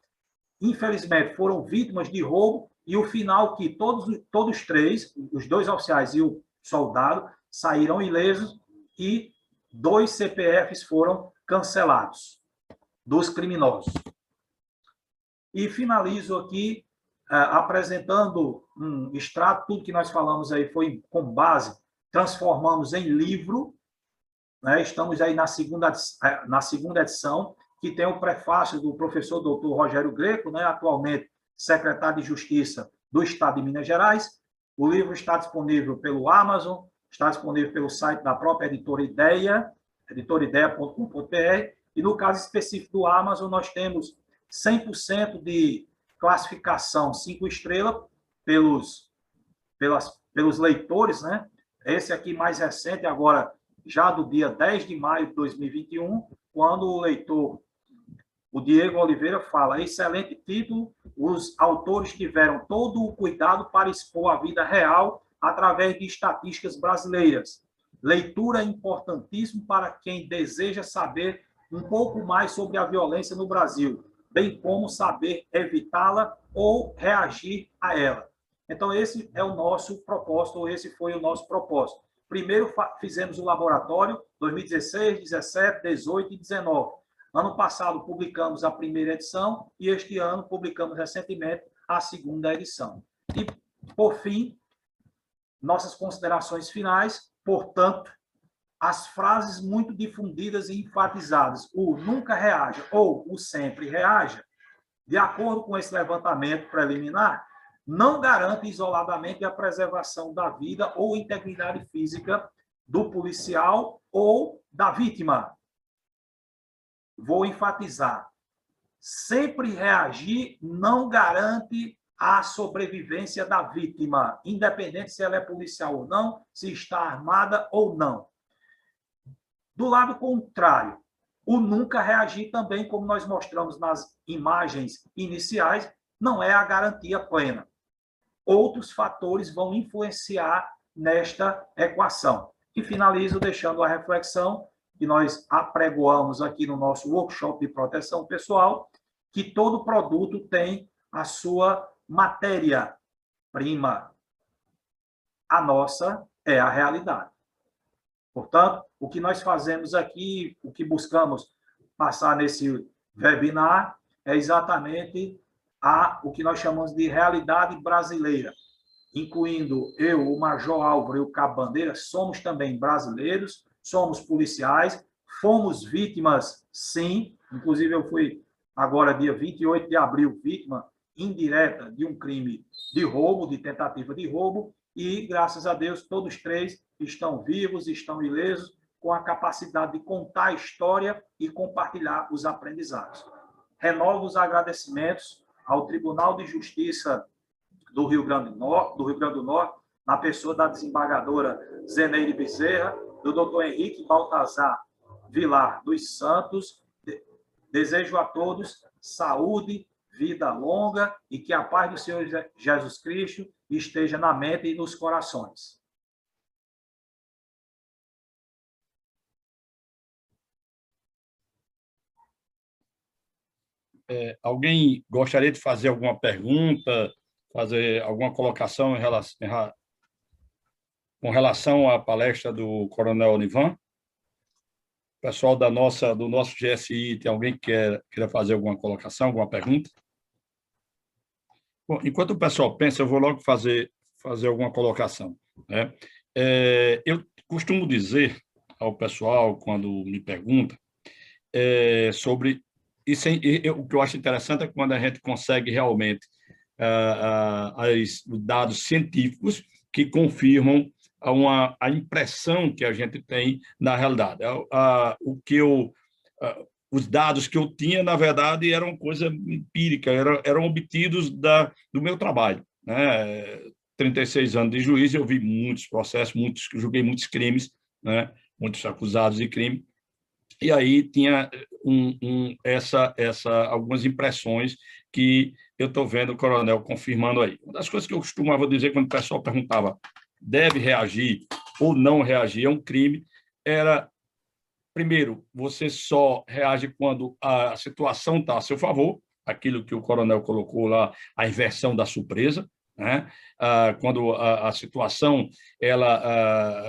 infelizmente foram vítimas de roubo, e o final que todos 3, os 2 oficiais e o soldado, saíram ilesos e 2 CPFs foram cancelados dos criminosos. E finalizo aqui apresentando um extrato, tudo que nós falamos aí foi com base, transformamos em livro, né? Estamos aí na segunda edição, que tem o prefácio do professor doutor Rogério Greco, né? Atualmente secretário de Justiça do Estado de Minas Gerais. O livro está disponível pelo Amazon, está disponível pelo site da própria Editora Ideia, editoridea.com.br, e no caso específico do Amazon, nós temos 100% de classificação 5 estrelas pelos leitores, né? Esse aqui mais recente, agora já do dia 10 de maio de 2021, quando o leitor, o Diego Oliveira, fala: excelente título, os autores tiveram todo o cuidado para expor a vida real através de estatísticas brasileiras. Leitura importantíssima para quem deseja saber um pouco mais sobre a violência no Brasil, bem como saber evitá-la ou reagir a ela. Então, esse é o nosso propósito, ou esse foi o nosso propósito. Primeiro, fizemos o laboratório, 2016, 17, 18 e 19. Ano passado, publicamos a primeira edição e este ano publicamos recentemente a segunda edição. E, por fim, nossas considerações finais, portanto, as frases muito difundidas e enfatizadas, o nunca reaja ou o sempre reaja, de acordo com esse levantamento preliminar, não garante isoladamente a preservação da vida ou integridade física do policial ou da vítima. Vou enfatizar, sempre reagir não garante a sobrevivência da vítima, independente se ela é policial ou não, se está armada ou não. Do lado contrário, o nunca reagir também, como nós mostramos nas imagens iniciais, não é a garantia plena. outros fatores vão influenciar nesta equação. E finalizo deixando a reflexão que nós apregoamos aqui no nosso workshop de proteção pessoal, que todo produto tem a sua matéria-prima. A nossa é a realidade. Portanto, o que nós fazemos aqui, o que buscamos passar nesse webinar, é exatamente o que nós chamamos de realidade brasileira, incluindo eu, o Major Álvaro e o Cabo Bandeira, somos também brasileiros, somos policiais, fomos vítimas, sim, inclusive eu fui agora, dia 28 de abril, vítima indireta de um crime de roubo, de tentativa de roubo, e, graças a Deus, todos três estão vivos, estão ilesos, com a capacidade de contar a história e compartilhar os aprendizados. Renovo os agradecimentos ao Tribunal de Justiça do Rio Grande do Norte, na pessoa da desembargadora Zeneide Bezerra, do doutor Henrique Baltazar Vilar dos Santos. Desejo a todos saúde, vida longa e que a paz do Senhor Jesus Cristo esteja na mente e nos corações. Alguém gostaria de fazer alguma pergunta, fazer alguma colocação com relação à palestra do Coronel Onivan? Pessoal do nosso GSI, tem alguém que queira fazer alguma colocação, alguma pergunta? Bom, enquanto o pessoal pensa, eu vou logo fazer alguma colocação, né? Eu costumo dizer ao pessoal, quando me pergunta, sobre isso, o que eu acho interessante é quando a gente consegue realmente os dados científicos que confirmam a impressão que a gente tem na realidade. Os dados que eu tinha, na verdade, eram coisa empírica, eram obtidos do meu trabalho, né? 36 anos de juiz, eu vi muitos processos, julguei muitos crimes, né? Muitos acusados de crime, e aí tinha algumas impressões que eu estou vendo o coronel confirmando aí. Uma das coisas que eu costumava dizer quando o pessoal perguntava deve reagir ou não reagir a um crime, era, primeiro, você só reage quando a situação está a seu favor, aquilo que o coronel colocou lá, a inversão da surpresa, né? Quando a situação,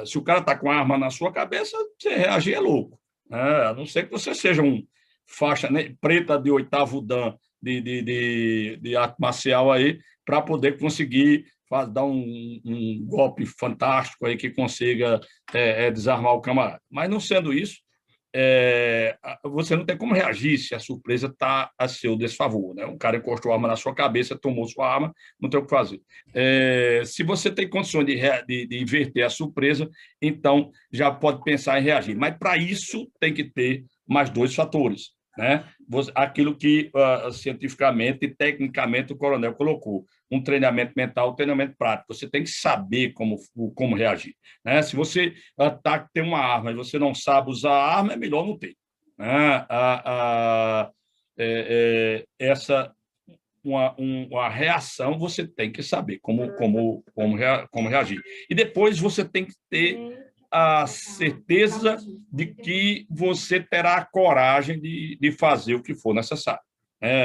se o cara está com a arma na sua cabeça, você reagir é louco, né? A não ser que você seja um faixa, né, preta de 8º dan de arte marcial aí, para poder conseguir dar um golpe fantástico aí que consiga desarmar o camarada. Mas, não sendo isso, você não tem como reagir se a surpresa está a seu desfavor, né? Um cara encostou a arma na sua cabeça, tomou sua arma, não tem o que fazer. Se você tem condições de inverter a surpresa, então já pode pensar em reagir. Mas, para isso, tem que ter mais 2 fatores, né? Aquilo que cientificamente e tecnicamente o coronel colocou, um treinamento mental, um treinamento prático. Você tem que saber como reagir, né? Se você tem uma arma e você não sabe usar a arma, é melhor não ter, né? Uma reação, você tem que saber como reagir. E depois você tem que ter a certeza de que você terá a coragem de fazer o que for necessário.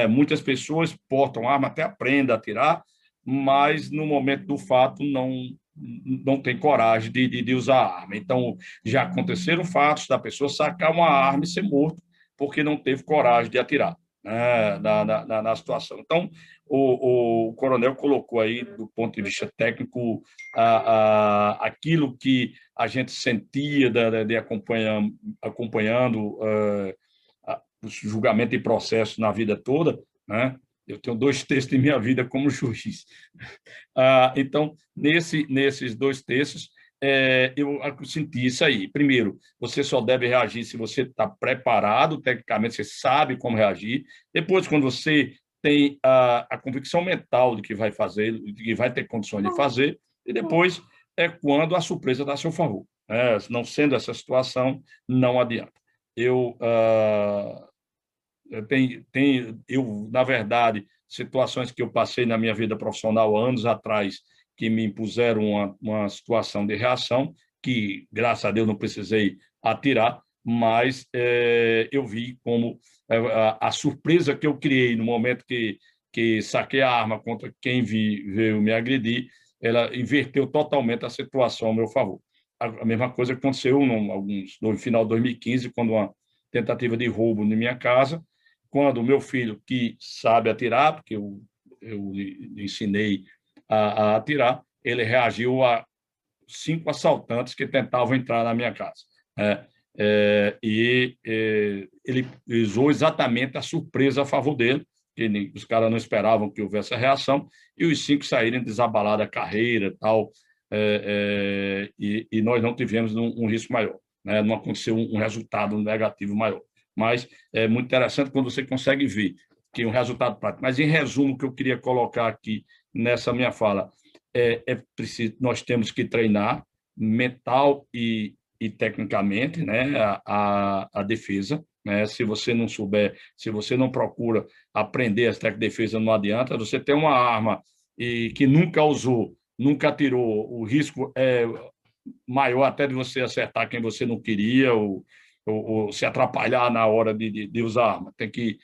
Muitas pessoas portam arma, até aprendem a atirar, mas no momento do fato não tem coragem de usar a arma. Então, já aconteceram fatos da pessoa sacar uma arma e ser morto porque não teve coragem de atirar, né, na situação. Então, o coronel colocou aí, do ponto de vista técnico, aquilo que a gente sentia acompanhando o julgamento e processo na vida toda, né? Eu tenho 2 textos em minha vida como juiz. Então, nesses 2 textos, eu senti isso aí. Primeiro, você só deve reagir se você está preparado, tecnicamente, você sabe como reagir. Depois, quando você tem a convicção mental de que vai fazer, de que vai ter condições de fazer, e depois é quando a surpresa está a seu favor. Não sendo essa situação, não adianta. Eu na verdade, situações que eu passei na minha vida profissional anos atrás que me impuseram uma situação de reação que, graças a Deus, não precisei atirar, mas eu vi como a surpresa que eu criei no momento que saquei a arma contra quem veio me agredir, ela inverteu totalmente a situação ao meu favor. A mesma coisa aconteceu no final de 2015, quando uma tentativa de roubo na minha casa, quando o meu filho, que sabe atirar, porque eu lhe ensinei a atirar, ele reagiu a 5 assaltantes que tentavam entrar na minha casa. Ele usou exatamente a surpresa a favor dele, que os caras não esperavam que houvesse a reação, e os 5 saírem desabalar a carreira tal, e nós não tivemos um risco maior, né? Não aconteceu um resultado negativo maior. Mas é muito interessante quando você consegue ver que um resultado prático. Mas, em resumo, o que eu queria colocar aqui nessa minha fala preciso, nós temos que treinar mental e tecnicamente, né, a defesa. Né? Se você não souber, se você não procura aprender as técnicas de defesa, não adianta. Você ter uma arma que nunca usou, nunca atirou, o risco é maior até de você acertar quem você não queria ou se atrapalhar na hora de usar a arma. Tem que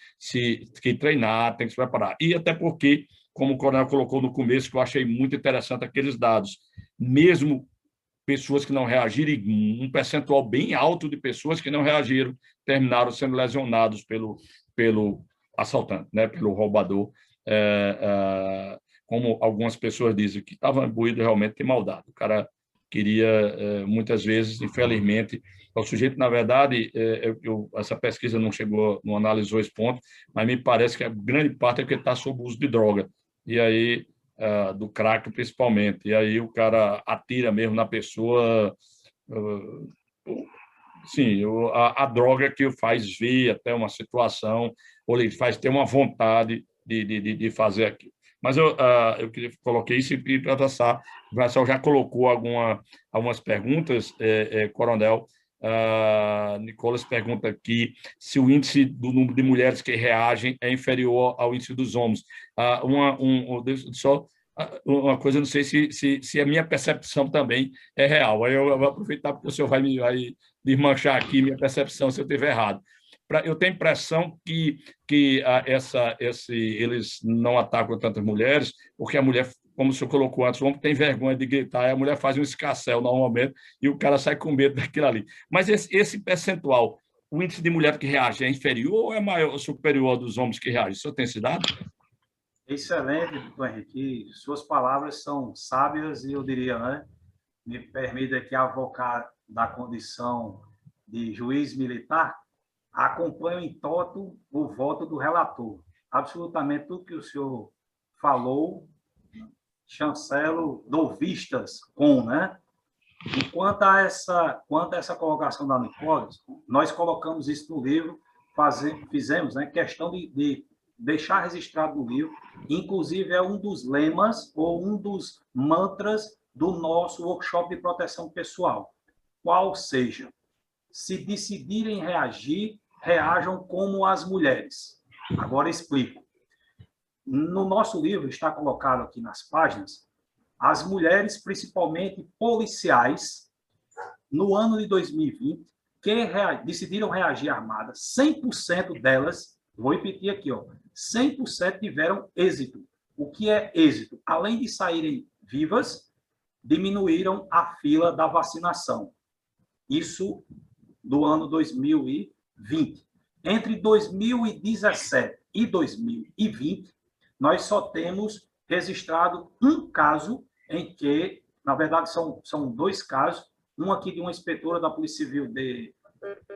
treinar, tem que se preparar. E até porque, como o coronel colocou no começo, que eu achei muito interessante aqueles dados, mesmo pessoas que não reagiram, um percentual bem alto de pessoas que não reagiram terminaram sendo lesionados pelo assaltante, né, pelo roubador, como algumas pessoas dizem, que estava imbuído realmente de maldade. O cara queria, muitas vezes, infelizmente, o sujeito, na verdade, essa pesquisa não analisou esse ponto, mas me parece que a grande parte é que está sob o uso de droga, e aí, do crack principalmente, e aí o cara atira mesmo na pessoa, sim, a droga que o faz ver até uma situação, ou ele faz ter uma vontade de fazer aquilo. Mas eu coloquei isso e para passar, o Marcelo já colocou algumas perguntas, coronel. Nicolas pergunta aqui se o índice do número de mulheres que reagem é inferior ao índice dos homens. Só uma coisa, não sei se a minha percepção também é real. Aí eu vou aproveitar porque o senhor vai desmanchar aqui minha percepção se eu estiver errado. Eu tenho a impressão que eles não atacam tantas mulheres, porque a mulher, como o senhor colocou antes, o homem tem vergonha de gritar, e a mulher faz um escarcéu normalmente, e o cara sai com medo daquilo ali. Mas esse percentual, o índice de mulher que reage é inferior ou é maior, superior ao dos homens que reagem? O senhor tem esse dado? Excelente, doutor Henrique. Suas palavras são sábias e, eu diria, né, me permita aqui avocar da condição de juiz militar, acompanho em toto o voto do relator. Absolutamente tudo que o senhor falou, chancelo, dou vistas com, né? E quanto a essa colocação da Nicolas, nós colocamos isso no livro, fizemos, né, questão de deixar registrado no livro, inclusive é um dos lemas ou um dos mantras do nosso workshop de proteção pessoal. Qual seja, se decidirem reagir, reajam como as mulheres. Agora explico. No nosso livro está colocado aqui nas páginas as mulheres, principalmente policiais, no ano de 2020, que decidiram reagir armadas. 100% delas, vou repetir aqui, 100% tiveram êxito. O que é êxito? Além de saírem vivas, diminuíram a fila da vacinação. Isso do ano 2020. Entre 2017 e 2020, nós só temos registrado um caso em que, na verdade, são 2 casos, um aqui de uma inspetora da Polícia Civil de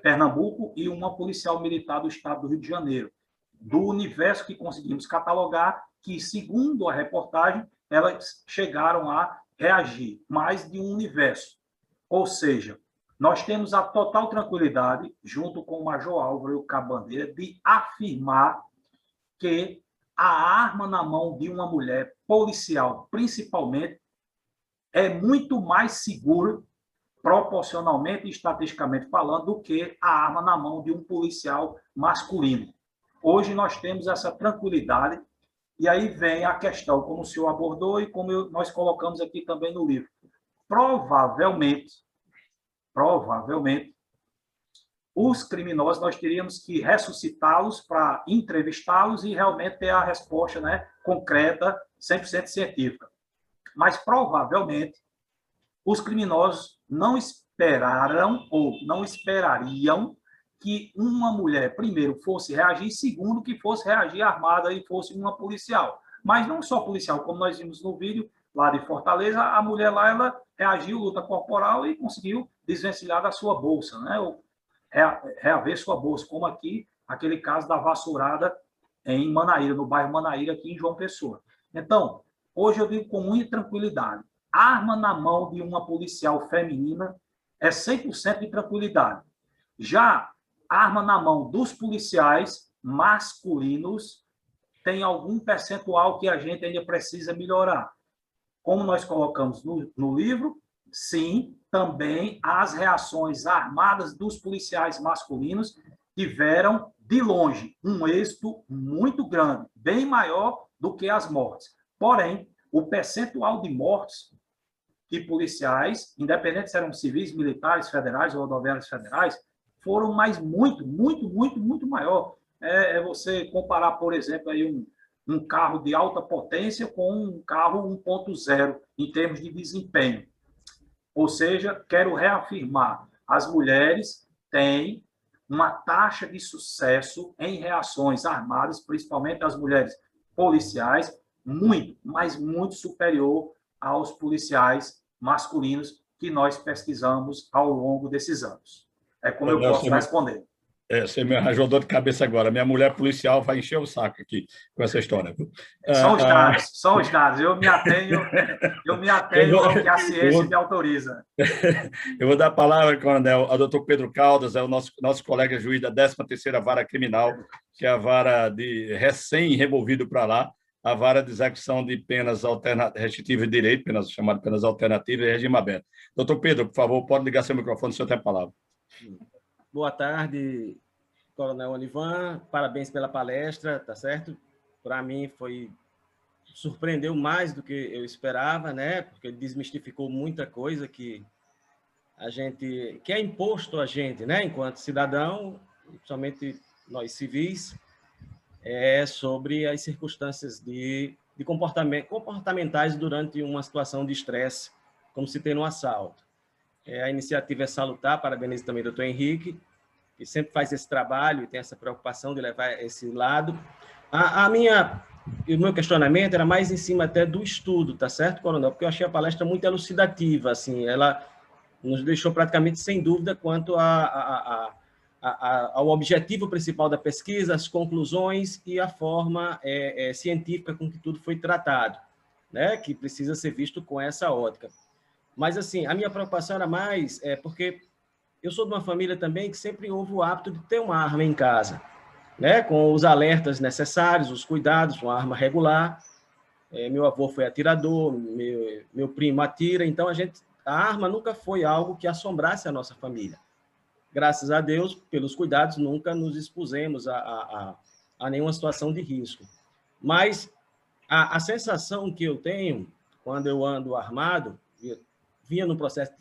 Pernambuco e uma policial militar do estado do Rio de Janeiro. Do universo que conseguimos catalogar, que, segundo a reportagem, elas chegaram a reagir, mais de um universo. Ou seja, nós temos a total tranquilidade, junto com o Major Álvaro e o Cabo Bandeira, de afirmar que a arma na mão de uma mulher policial, principalmente, é muito mais segura, proporcionalmente e estatisticamente falando, do que a arma na mão de um policial masculino. Hoje nós temos essa tranquilidade, e aí vem a questão, como o senhor abordou e como nós colocamos aqui também no livro. Provavelmente, os criminosos, nós teríamos que ressuscitá-los para entrevistá-los e realmente ter a resposta, né, concreta, 100% científica. Mas, provavelmente, os criminosos não esperaram ou não esperariam que uma mulher, primeiro, fosse reagir, segundo, que fosse reagir armada e fosse uma policial. Mas não só policial, como nós vimos no vídeo lá de Fortaleza, a mulher lá, ela reagiu, luta corporal, e conseguiu desvencilhar da sua bolsa, né? Ou reaver sua bolsa, como aqui, aquele caso da vassourada em Manaíra, no bairro Manaíra, aqui em João Pessoa. Então, hoje eu digo com muita tranquilidade, arma na mão de uma policial feminina é 100% de tranquilidade. Já arma na mão dos policiais masculinos tem algum percentual que a gente ainda precisa melhorar. Como nós colocamos no livro, sim, também as reações armadas dos policiais masculinos tiveram, de longe, um êxito muito grande, bem maior do que as mortes. Porém, o percentual de mortes de policiais, independente se eram civis, militares, federais ou rodoviários federais, foram muito maior. É você comparar, por exemplo, aí um carro de alta potência com um carro 1.0 em termos de desempenho. Ou seja, quero reafirmar, as mulheres têm uma taxa de sucesso em reações armadas, principalmente as mulheres policiais, muito superior aos policiais masculinos que nós pesquisamos ao longo desses anos. É como eu posso responder. Você me arranjou dor de cabeça agora. Minha mulher policial vai encher o saco aqui com essa história. São os dados. Eu me atenho ao que a ciência me autoriza. Eu vou dar a palavra, coronel, ao doutor Pedro Caldas, é o nosso colega juiz da 13ª Vara Criminal, que é a vara de recém-removido para lá, a vara de execução de penas restritivas de direito, chamada penas alternativas e regime aberto. Doutor Pedro, por favor, pode ligar seu microfone, o senhor tem a palavra. Boa tarde, Coronel Olivan. Parabéns pela palestra, tá certo? Para mim surpreendeu mais do que eu esperava, né? Porque ele desmistificou muita coisa que é imposto a gente, né? Enquanto cidadão, principalmente nós civis, sobre as circunstâncias de comportamentais durante uma situação de estresse, como se tem no assalto. A iniciativa é salutar, parabenizo também o doutor Henrique, que sempre faz esse trabalho e tem essa preocupação de levar esse lado. O meu questionamento era mais em cima até do estudo, tá certo, coronel? Porque eu achei a palestra muito elucidativa, assim, ela nos deixou praticamente sem dúvida quanto ao objetivo principal da pesquisa, as conclusões e a forma científica com que tudo foi tratado, né? Que precisa ser visto com essa ótica. Mas, assim, a minha preocupação era mais porque eu sou de uma família também que sempre houve o hábito de ter uma arma em casa, né? Com os alertas necessários, os cuidados, uma arma regular. Meu avô foi atirador, meu primo atira, então a arma nunca foi algo que assombrasse a nossa família. Graças a Deus, pelos cuidados, nunca nos expusemos a nenhuma situação de risco. Mas a sensação que eu tenho quando eu ando armado, vinha no processo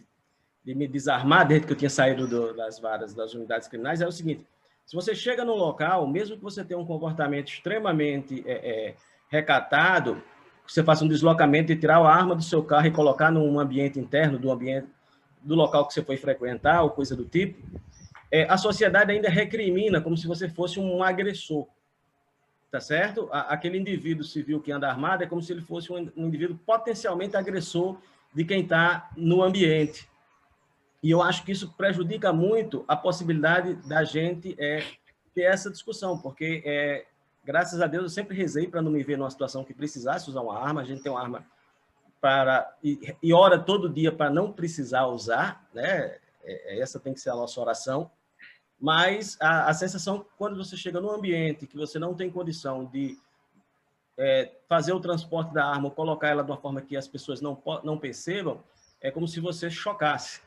de me desarmar desde que eu tinha saído das varas das unidades criminais, é o seguinte: se você chega num local, mesmo que você tenha um comportamento extremamente recatado, você faça um deslocamento e tirar a arma do seu carro e colocar num ambiente interno do local que você foi frequentar, ou coisa do tipo, a sociedade ainda recrimina como se você fosse um agressor, tá certo? Aquele indivíduo civil que anda armado é como se ele fosse um indivíduo potencialmente agressor de quem está no ambiente. E eu acho que isso prejudica muito a possibilidade da gente ter essa discussão, porque, graças a Deus, eu sempre rezei para não me ver numa situação que precisasse usar uma arma. A gente tem uma arma e ora todo dia para não precisar usar, né? Essa tem que ser a nossa oração. Mas a sensação, quando você chega num ambiente que você não tem condição de fazer o transporte da arma ou colocar ela de uma forma que as pessoas não percebam, é como se você chocasse.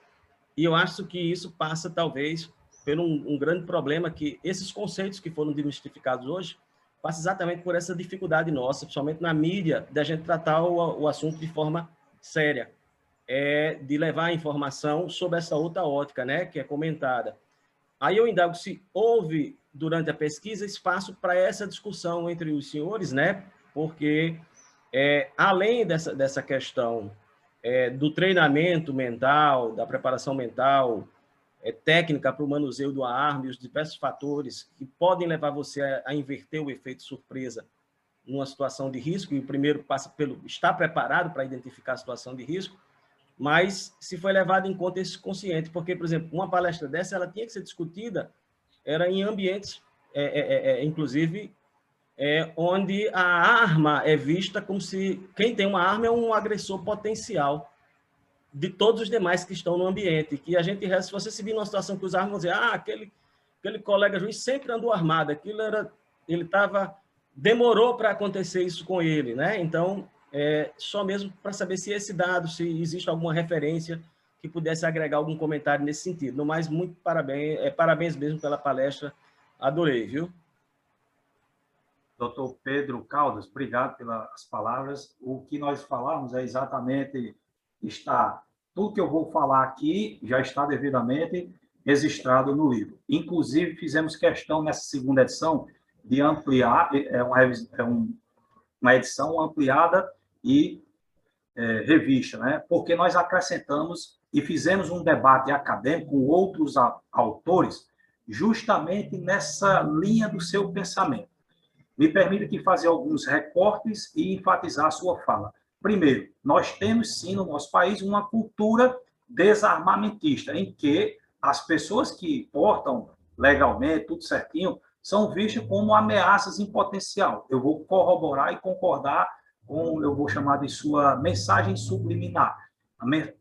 E eu acho que isso passa, talvez, por um grande problema que esses conceitos que foram desmistificados hoje passam exatamente por essa dificuldade nossa, principalmente na mídia, da gente tratar o assunto de forma séria, de levar a informação sobre essa outra ótica, né, que é comentada. Aí eu indago se houve, durante a pesquisa, espaço para essa discussão entre os senhores, né, porque, além dessa questão do treinamento mental, da preparação mental, técnica para o manuseio da arma e os diversos fatores que podem levar você a inverter o efeito surpresa numa situação de risco, e o primeiro passa pelo estar preparado para identificar a situação de risco, mas se foi levado em conta esse consciente, porque, por exemplo, uma palestra dessa, ela tinha que ser discutida, era em ambientes, inclusive, onde a arma é vista como se quem tem uma arma é um agressor potencial de todos os demais que estão no ambiente, que a gente, se você se vir numa situação que os armas vão dizer, aquele colega juiz sempre andou armado, demorou para acontecer isso com ele, né? Então, só mesmo para saber se esse dado, se existe alguma referência que pudesse agregar algum comentário nesse sentido. No mais, muito parabéns, parabéns mesmo pela palestra, adorei, viu? Doutor Pedro Caldas, obrigado pelas palavras. O que nós falamos é exatamente tudo que eu vou falar aqui já está devidamente registrado no livro. Inclusive, fizemos questão nessa segunda edição de ampliar, uma edição ampliada e revista, né? Porque nós acrescentamos e fizemos um debate acadêmico com outros autores justamente nessa linha do seu pensamento. Me permita aqui fazer alguns recortes e enfatizar a sua fala. Primeiro, nós temos, sim, no nosso país, uma cultura desarmamentista, em que as pessoas que portam legalmente, tudo certinho, são vistas como ameaças em potencial. Eu vou corroborar e concordar com, eu vou chamar de sua mensagem subliminar,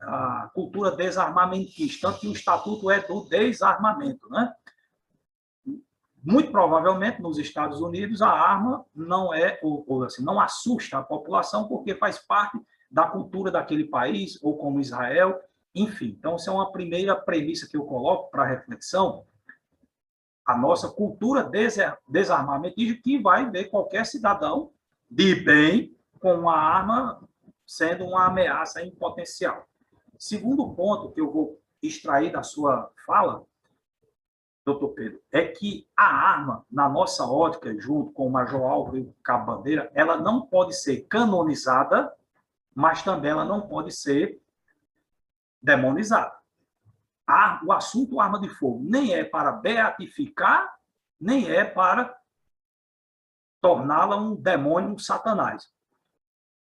a cultura desarmamentista, tanto que o estatuto é do desarmamento, né? Muito provavelmente, nos Estados Unidos, a arma não não assusta a população, porque faz parte da cultura daquele país, ou como Israel, enfim. Então, essa é uma primeira premissa que eu coloco para reflexão, a nossa cultura desarmamentista, que vai ver qualquer cidadão de bem com uma arma sendo uma ameaça em potencial. Segundo ponto que eu vou extrair da sua fala, doutor Pedro, é que a arma, na nossa ótica, junto com o Major Álvaro e o Cabo Bandeira, ela não pode ser canonizada, mas também ela não pode ser demonizada. O assunto arma de fogo nem é para beatificar, nem é para torná-la um demônio, um satanás.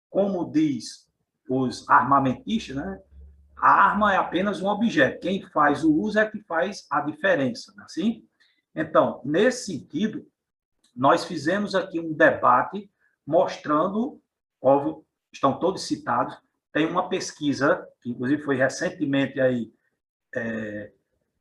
Como diz os armamentistas, né? A arma é apenas um objeto. Quem faz o uso é que faz a diferença. Não é assim? Então, nesse sentido, nós fizemos aqui um debate mostrando, óbvio, estão todos citados, tem uma pesquisa, que inclusive foi recentemente aí,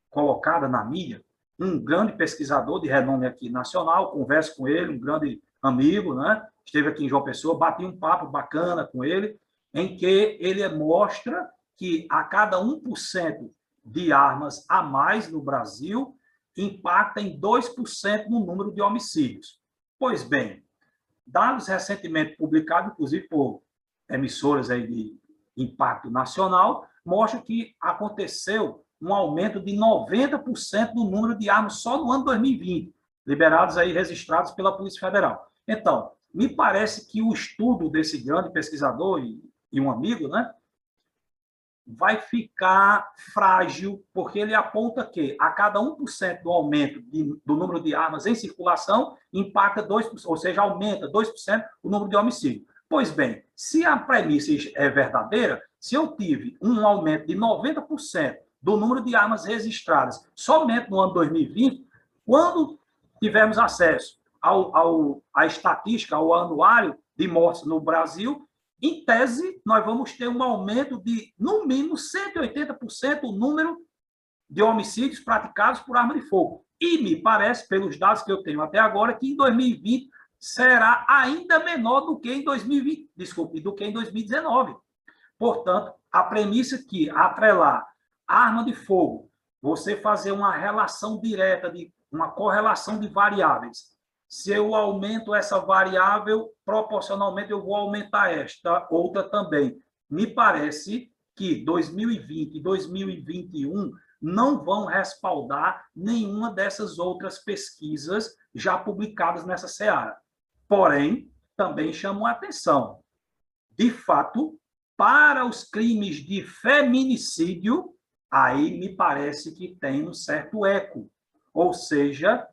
colocada na mídia, um grande pesquisador de renome aqui nacional, converso com ele, um grande amigo, né? Esteve aqui em João Pessoa, bati um papo bacana com ele, em que ele mostra que a cada 1% de armas a mais no Brasil impacta em 2% no número de homicídios. Pois bem, dados recentemente publicados, inclusive por emissoras aí de impacto nacional, mostram que aconteceu um aumento de 90% no número de armas só no ano 2020, liberados aí, registrados pela Polícia Federal. Então, me parece que o estudo desse grande pesquisador e um amigo, né, vai ficar frágil, porque ele aponta que a cada 1% do aumento do número de armas em circulação impacta 2%, ou seja, aumenta 2% o número de homicídios. Pois bem, se a premissa é verdadeira, se eu tive um aumento de 90% do número de armas registradas somente no ano 2020, quando tivermos acesso à estatística, ao anuário de mortes no Brasil, em tese, nós vamos ter um aumento de, no mínimo, 180% o número de homicídios praticados por arma de fogo. E me parece, pelos dados que eu tenho até agora, que em 2020 será ainda menor do que em 2020, do que em 2019. Portanto, a premissa que atrelar arma de fogo, você fazer uma relação direta, uma correlação de variáveis. Se eu aumento essa variável, proporcionalmente eu vou aumentar esta outra também. Me parece que 2020 e 2021 não vão respaldar nenhuma dessas outras pesquisas já publicadas nessa seara. Porém, também chamam a atenção. De fato, para os crimes de feminicídio, aí me parece que tem um certo eco. Ou seja,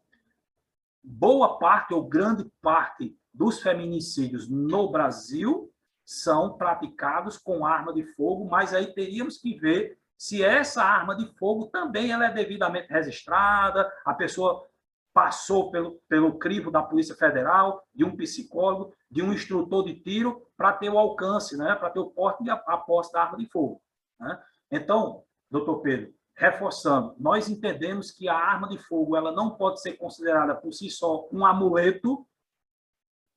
boa parte ou grande parte dos feminicídios no Brasil são praticados com arma de fogo, mas aí teríamos que ver se essa arma de fogo também ela é devidamente registrada, a pessoa passou pelo crivo da Polícia Federal, de um psicólogo, de um instrutor de tiro, para ter o alcance, né? Para ter o porte e a posse da arma de fogo. Né? Então, doutor Pedro, reforçando, nós entendemos que a arma de fogo ela não pode ser considerada por si só um amuleto.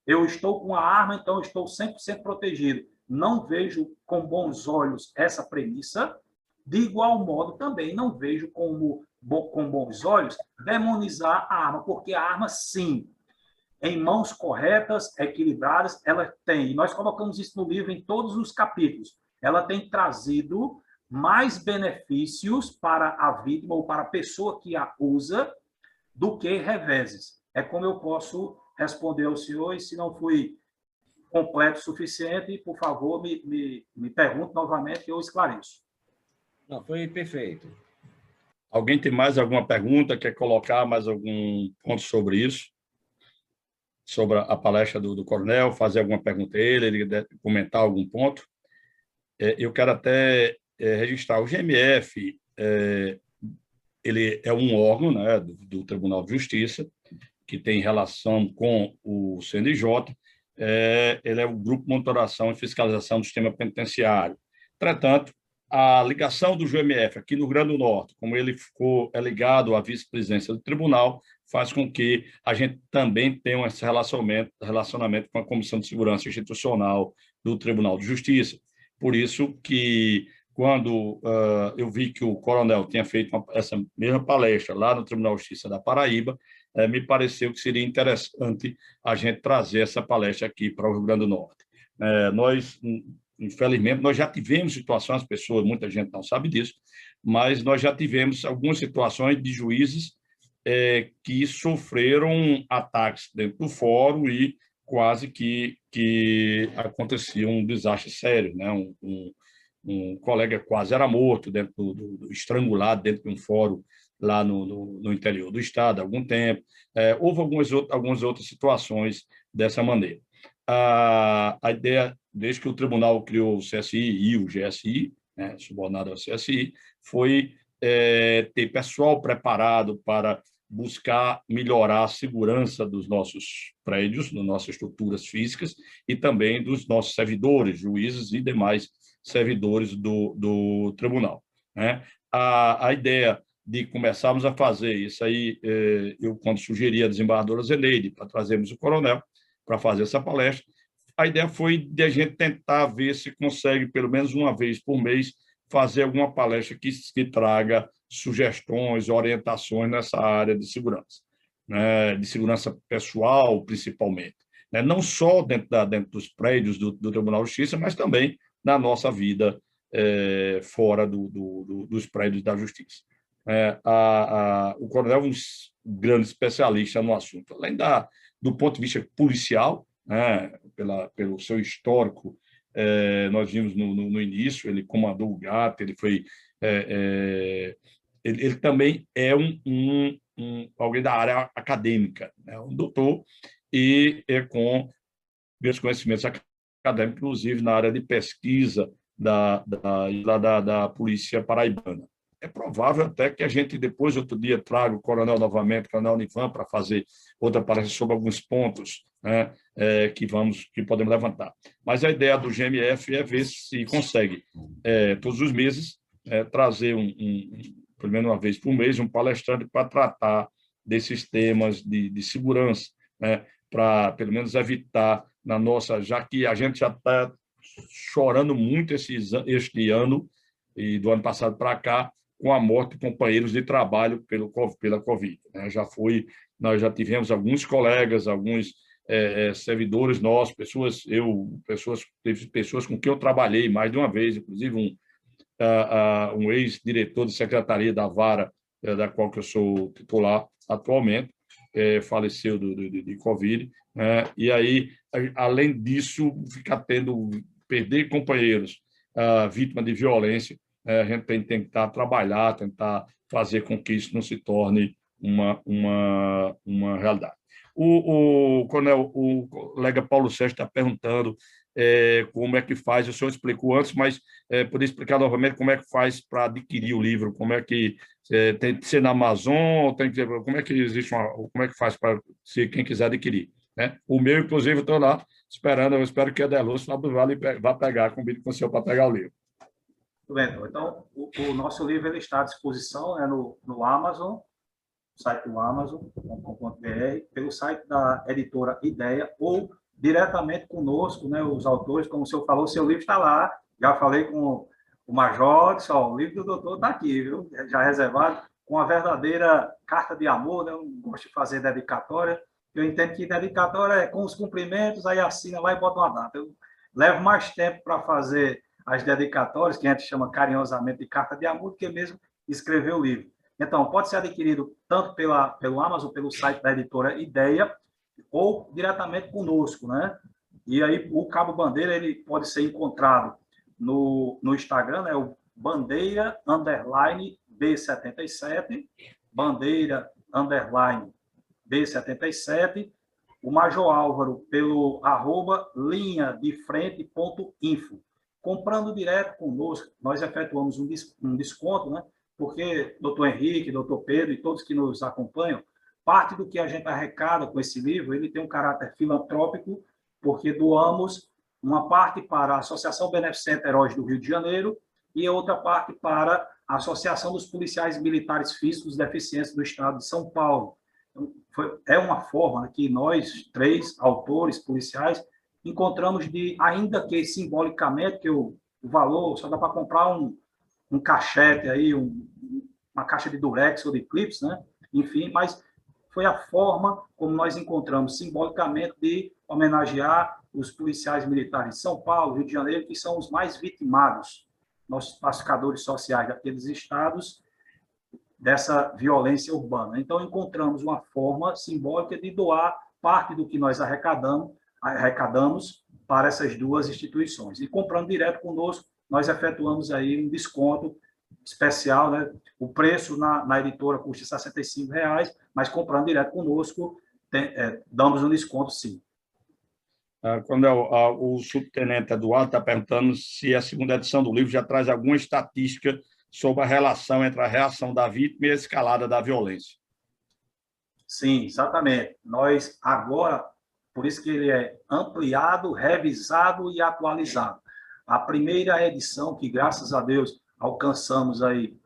Eu estou com a arma, então eu estou 100% protegido. Não vejo com bons olhos essa premissa. De igual modo, também não vejo com bons olhos demonizar a arma, porque a arma, sim, em mãos corretas, equilibradas, ela tem, e nós colocamos isso no livro em todos os capítulos, ela tem trazido mais benefícios para a vítima ou para a pessoa que a usa do que reveses. É como eu posso responder ao senhor, e se não fui completo o suficiente, por favor, me pergunte novamente que eu esclareço. Não, foi perfeito. Alguém tem mais alguma pergunta? Quer colocar mais algum ponto sobre isso? Sobre a palestra do coronel? Fazer alguma pergunta a ele comentar algum ponto? Eu quero até registrar. O GMF, ele é um órgão, né, do Tribunal de Justiça, que tem relação com o CNJ. Ele é o Grupo de Monitoração e Fiscalização do Sistema Penitenciário. Entretanto, a ligação do GMF aqui no Rio Grande do Norte, como ele é ligado à vice-presidência do tribunal, faz com que a gente também tenha esse relacionamento com a Comissão de Segurança Institucional do Tribunal de Justiça. Por isso que, quando eu vi que o coronel tinha feito essa mesma palestra lá no Tribunal de Justiça da Paraíba, me pareceu que seria interessante a gente trazer essa palestra aqui para o Rio Grande do Norte. Infelizmente, nós já tivemos situações, muita gente não sabe disso, mas nós já tivemos algumas situações de juízes que sofreram ataques dentro do fórum e quase que acontecia um desastre sério, né? Um colega quase era morto, estrangulado dentro de um fórum lá no interior do estado há algum tempo. Houve algumas outras situações dessa maneira. A ideia, desde que o tribunal criou o CSI e o GSI, né, subordinado ao CSI, foi ter pessoal preparado para buscar melhorar a segurança dos nossos prédios, das nossas estruturas físicas e também dos nossos servidores, juízes e demais servidores do tribunal. Né? A ideia de começarmos a fazer isso aí, eu, quando sugeri a desembargadora Zeneide para trazermos o coronel para fazer essa palestra, a ideia foi de a gente tentar ver se consegue, pelo menos uma vez por mês, fazer alguma palestra que traga sugestões, orientações nessa área de segurança, né? De segurança pessoal, principalmente. Né? Não só dentro dos prédios do Tribunal de Justiça, mas também na nossa vida fora dos prédios da Justiça. O coronel é um grande especialista no assunto, além do ponto de vista policial, né? Pelo seu histórico. Nós vimos no início, ele comandou o GAT, ele foi... ele também é alguém da área acadêmica, né? Um doutor, e com meus conhecimentos acadêmicos, inclusive na área de pesquisa da Polícia Paraibana. É provável até que a gente, depois, outro dia, traga o coronel novamente, o coronel Nivan, para fazer outra palestra sobre alguns pontos, né, que podemos levantar. Mas a ideia do GMF é ver se consegue, todos os meses, trazer, pelo menos uma vez por mês, um palestrante para tratar desses temas de segurança, né, para, pelo menos, evitar na nossa... Já que a gente já está chorando muito este ano, e do ano passado para cá, com a morte de companheiros de trabalho pela Covid. Né? Nós já tivemos alguns colegas, alguns servidores nossos, teve pessoas com quem eu trabalhei mais de uma vez, inclusive um ex-diretor de secretaria da Vara, da qual que eu sou titular atualmente, faleceu de Covid, né? E aí, além disso, perder companheiros vítima de violência, a gente tem que tentar trabalhar, tentar fazer com que isso não se torne uma realidade. O colega Paulo Sérgio está perguntando como é que faz, o senhor explicou antes, mas poderia explicar novamente como é que faz para adquirir o livro, como é que tem que ser na Amazon, como é que existe como é que faz para quem quiser adquirir, né? O meu, inclusive, estou lá esperando, eu espero que a Adelúcio vá pegar, combine com o senhor para pegar o livro. Muito bem, então, o nosso livro ele está à disposição no Amazon, site do Amazon.com.br, pelo site da editora Ideia, ou diretamente conosco, né, os autores, como o senhor falou, o seu livro está lá, já falei com o Major, disse, o livro do doutor está aqui, viu? Já reservado, com a verdadeira carta de amor, né? Eu não gosto de fazer dedicatória, eu entendo que dedicatória é com os cumprimentos, aí assina lá e bota uma data. Eu levo mais tempo para fazer as dedicatórias, que a gente chama carinhosamente de carta de amor, do que mesmo escrever o livro. Então, pode ser adquirido tanto pelo Amazon, pelo site da editora Ideia, ou diretamente conosco, né? E aí, o Cabo Bandeira, ele pode ser encontrado no Instagram, né? O bandeira_B77, bandeira_B77, o Major Álvaro pelo @linhadefrente.info. Comprando direto conosco, nós efetuamos um desconto, né? Porque doutor Henrique, doutor Pedro e todos que nos acompanham, parte do que a gente arrecada com esse livro, ele tem um caráter filantrópico, porque doamos uma parte para a Associação Beneficente Heróis do Rio de Janeiro e outra parte para a Associação dos Policiais Militares Físicos Deficientes do Estado de São Paulo. Então, é uma forma que nós, 3 autores policiais, encontramos ainda que simbolicamente, que o valor só dá para comprar um cachete aí, uma caixa de durex ou de clips, né? Enfim, mas foi a forma como nós encontramos simbolicamente de homenagear os policiais militares de São Paulo, Rio de Janeiro, que são os mais vitimados, nossos pacificadores sociais daqueles estados, dessa violência urbana. Então, encontramos uma forma simbólica de doar parte do que nós arrecadamos para essas 2 instituições. E comprando direto conosco, nós efetuamos aí um desconto especial, né? O preço na editora custa R$ 65, mas comprando direto conosco, damos um desconto, sim. Quando o subtenente Eduardo está perguntando se a segunda edição do livro já traz alguma estatística sobre a relação entre a reação da vítima e a escalada da violência. Sim, exatamente. Nós agora, por isso que ele é ampliado, revisado e atualizado. A primeira edição, que graças a Deus alcançamos aí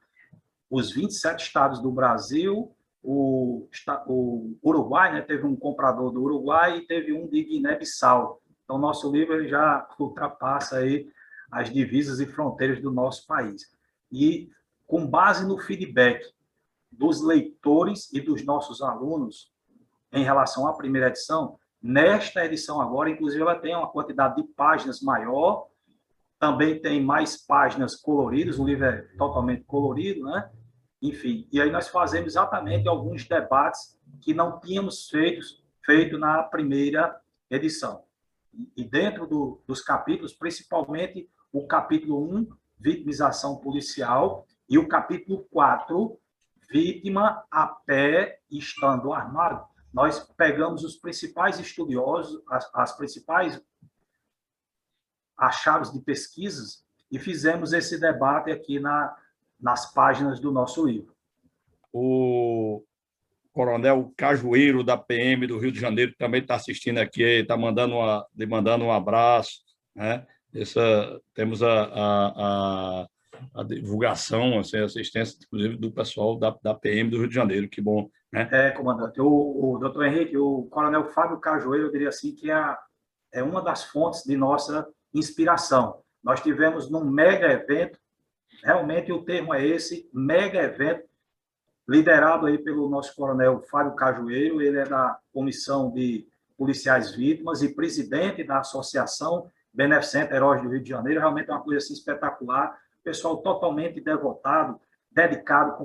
os 27 estados do Brasil, o Uruguai, né, teve um comprador do Uruguai e teve um de Guiné-Bissau. Então, nosso livro ele já ultrapassa aí as divisas e fronteiras do nosso país. E, com base no feedback dos leitores e dos nossos alunos em relação à primeira edição, nesta edição agora, inclusive, ela tem uma quantidade de páginas maior, também tem mais páginas coloridas, o livro é totalmente colorido, né? Enfim, e aí nós fazemos exatamente alguns debates que não tínhamos feito na primeira edição. E dentro dos capítulos, principalmente o capítulo 1, vitimização policial, e o capítulo 4, vítima a pé estando armado, nós pegamos os principais estudiosos, as principais achados de pesquisas e fizemos esse debate aqui nas páginas do nosso livro. O coronel Cajueiro, da PM do Rio de Janeiro, também está assistindo aqui, está mandando um abraço, né? Temos a divulgação, assim, a assistência, inclusive, do pessoal da PM do Rio de Janeiro, que bom, né? Comandante, o doutor Henrique, o coronel Fábio Cajueiro, eu diria assim, que é uma das fontes de nossa inspiração. Nós tivemos num mega evento Realmente o termo é esse, mega evento, liderado aí pelo nosso coronel Fábio Cajueiro, ele é da Comissão de Policiais Vítimas e presidente da Associação Beneficente Heróis do Rio de Janeiro. Realmente é uma coisa assim, espetacular, pessoal totalmente devotado, dedicado,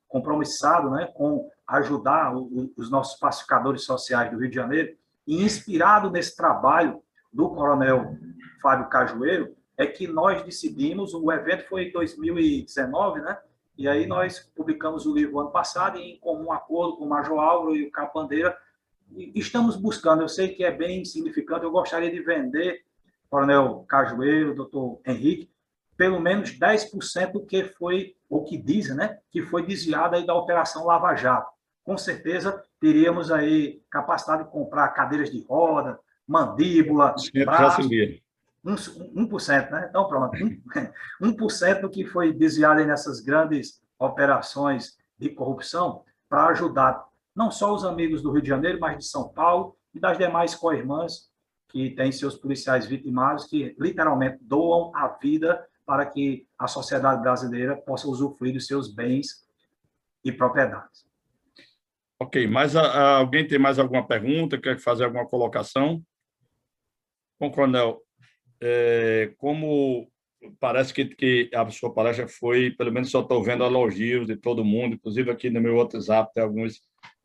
compromissado, né, com ajudar os nossos pacificadores sociais do Rio de Janeiro, e inspirado nesse trabalho do coronel Fábio Cajueiro, é que nós decidimos, o evento foi em 2019, né, e aí nós publicamos o livro ano passado, e em comum acordo com o Major Álvaro e o Cabo Bandeira, estamos buscando, eu sei que é bem insignificante, eu gostaria de vender, coronel Cajueiro, doutor Henrique, pelo menos 10% do que foi, ou que dizem, né, que foi desviado aí da Operação Lava Jato. Com certeza, teríamos aí capacidade de comprar cadeiras de roda, mandíbula, braço, 1%, né? Então, pronto, 1% do que foi desviado aí nessas grandes operações de corrupção para ajudar não só os amigos do Rio de Janeiro, mas de São Paulo e das demais co-irmãs que têm seus policiais vitimados, que literalmente doam a vida para que a sociedade brasileira possa usufruir dos seus bens e propriedades. Ok, mas alguém tem mais alguma pergunta, quer fazer alguma colocação? Bom, coronel, como parece que a sua palestra foi, pelo menos só estou vendo elogios de todo mundo, inclusive aqui no meu WhatsApp tem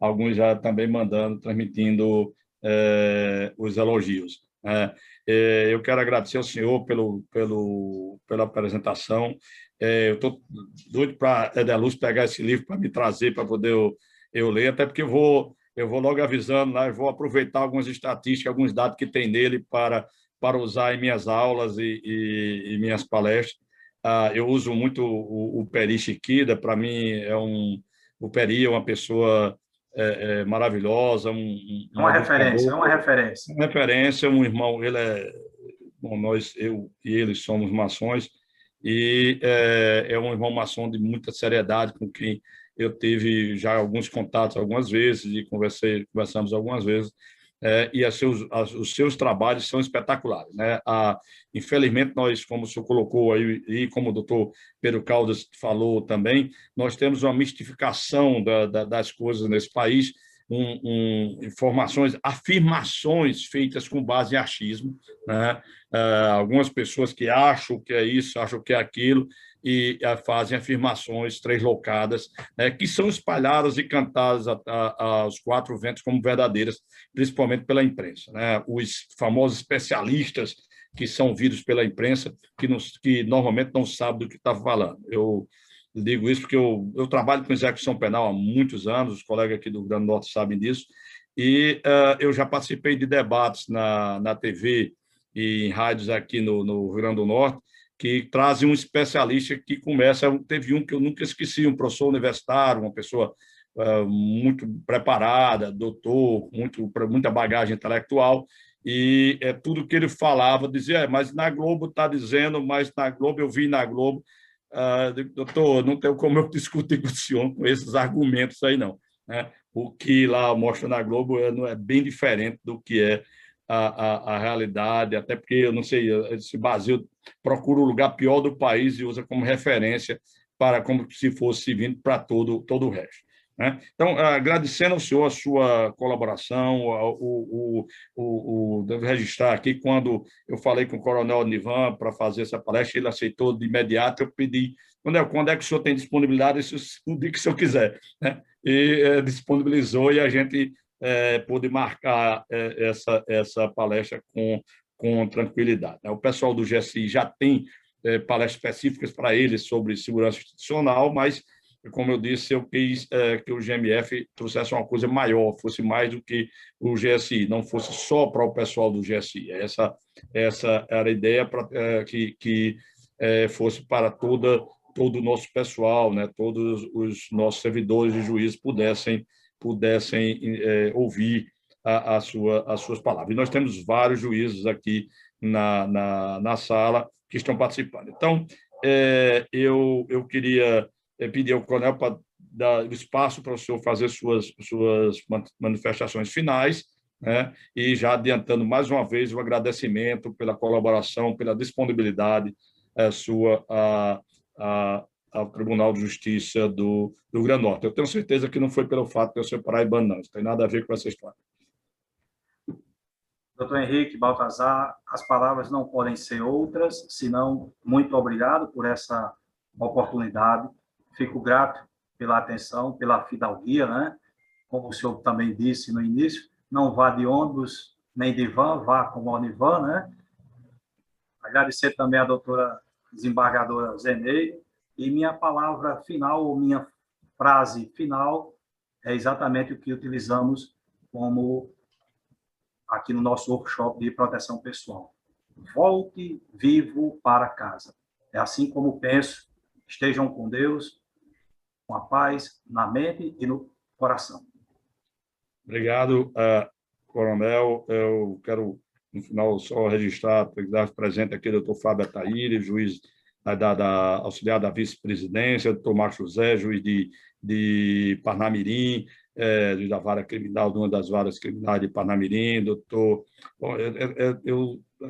alguns já também mandando, transmitindo os elogios. Eu quero agradecer ao senhor pela apresentação. Eu estou doido para a Edeluz pegar esse livro para me trazer, para poder eu ler, até porque eu vou logo avisando, né? Eu vou aproveitar algumas estatísticas, alguns dados que tem nele para usar em minhas aulas e minhas palestras. Eu uso muito o Peri Chiquida, para mim o Peri é uma pessoa maravilhosa, uma referência, uma referência. Uma referência, um irmão, eu e ele somos maçons, e é um irmão maçom de muita seriedade, com quem eu tive já alguns contatos algumas vezes e conversamos algumas vezes, e os seus trabalhos são espetaculares, né? Infelizmente, nós, como o senhor colocou aí, e como o doutor Pedro Caldas falou também, nós temos uma mistificação das coisas nesse país, informações, afirmações feitas com base em achismo, né? Algumas pessoas que acham que é isso, acham que é aquilo, e fazem afirmações translocadas, né, que são espalhadas e cantadas aos quatro ventos como verdadeiras, principalmente pela imprensa, né? Os famosos especialistas que são ouvidos pela imprensa, que normalmente não sabem do que está falando. Eu digo isso porque eu trabalho com execução penal há muitos anos, os colegas aqui do Rio Grande do Norte sabem disso, e eu já participei de debates na TV e em rádios aqui no Rio Grande do Norte, que trazem um especialista que começa... Teve um que eu nunca esqueci, um professor universitário, uma pessoa muito preparada, doutor, muita bagagem intelectual, e tudo que ele falava, dizia, mas na Globo está dizendo, mas na Globo, eu vi na Globo, doutor, não tenho como eu discutir com o senhor com esses argumentos aí, não, né? O que lá mostra na Globo é bem diferente do que é a realidade, até porque, eu não sei, esse Brasil procura o lugar pior do país e usa como referência para como se fosse vindo para todo o resto, né? Então, agradecendo ao senhor a sua colaboração, devo registrar aqui, quando eu falei com o coronel Nivan para fazer essa palestra, ele aceitou de imediato, eu pedi, quando é que o senhor tem disponibilidade, o dia que o senhor quiser, né? E disponibilizou, e a gente pôde marcar essa palestra com tranquilidade. O pessoal do GSI já tem palestras específicas para eles sobre segurança institucional, mas, como eu disse, eu quis que o GMF trouxesse uma coisa maior, fosse mais do que o GSI, não fosse só para o pessoal do GSI. Essa era a ideia, para que fosse para todo o nosso pessoal, né? Todos os nossos servidores e juízes pudessem ouvir as suas palavras. E nós temos vários juízes aqui na sala que estão participando. Então, eu queria pedir ao coronel para dar espaço para o senhor fazer suas manifestações finais, né? E já adiantando mais uma vez o agradecimento pela colaboração, pela disponibilidade sua ao Tribunal de Justiça do Rio Grande do Norte. Eu tenho certeza que não foi pelo fato de eu ser paraibano, não. Não tem nada a ver com essa história. Doutor Henrique Baltazar, as palavras não podem ser outras, senão muito obrigado por essa oportunidade. Fico grato pela atenção, pela fidalguia, né? Como o senhor também disse no início, não vá de ônibus nem de van, vá com o Onivan, né? Agradecer também à doutora desembargadora Zeneide, e minha palavra final, ou minha frase final, é exatamente o que utilizamos como aqui no nosso workshop de proteção pessoal. Volte vivo para casa. É assim como penso. Estejam com Deus, com a paz na mente e no coração. Obrigado, coronel. Eu quero, no final, só registrar, presente aqui o doutor Fábio Ataíri, juiz auxiliar da vice-presidência, doutor Marco José, juiz de Parnamirim, juiz da vara criminal, de uma das varas criminais de Parnamirim, doutor... Bom,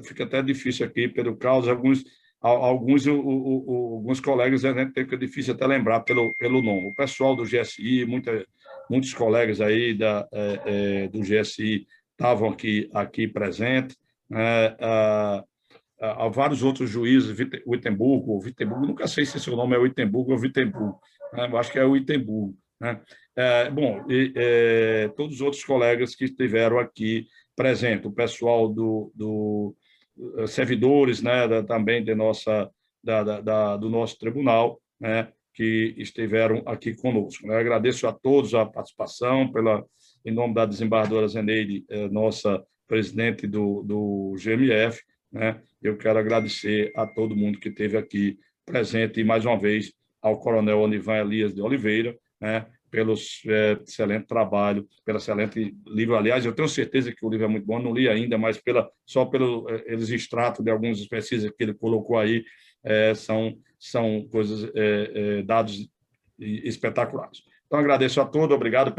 fica até difícil aqui, pelo caso, alguns colegas a gente tem que é difícil até lembrar pelo nome. O pessoal do GSI, muitos colegas aí do GSI estavam aqui presentes, há vários outros juízes, Wittenburgo, nunca sei se seu nome é Wittenburgo ou Wittenburgo, né? Eu acho que é Wittenburgo, né? Todos os outros colegas que estiveram aqui presentes, o pessoal do servidores, né, também do nosso tribunal, né, que estiveram aqui conosco. Eu agradeço a todos a participação, em nome da desembargadora Zeneide, nossa presidente do GMF, né, eu quero agradecer a todo mundo que esteve aqui presente, e mais uma vez ao coronel Onivan Elias de Oliveira, né, pelo excelente trabalho, pelo excelente livro. Aliás, eu tenho certeza que o livro é muito bom, não li ainda, mas só pelos extratos de algumas pesquisas que ele colocou aí, são coisas, dados espetaculares. Então, agradeço a todos, obrigado.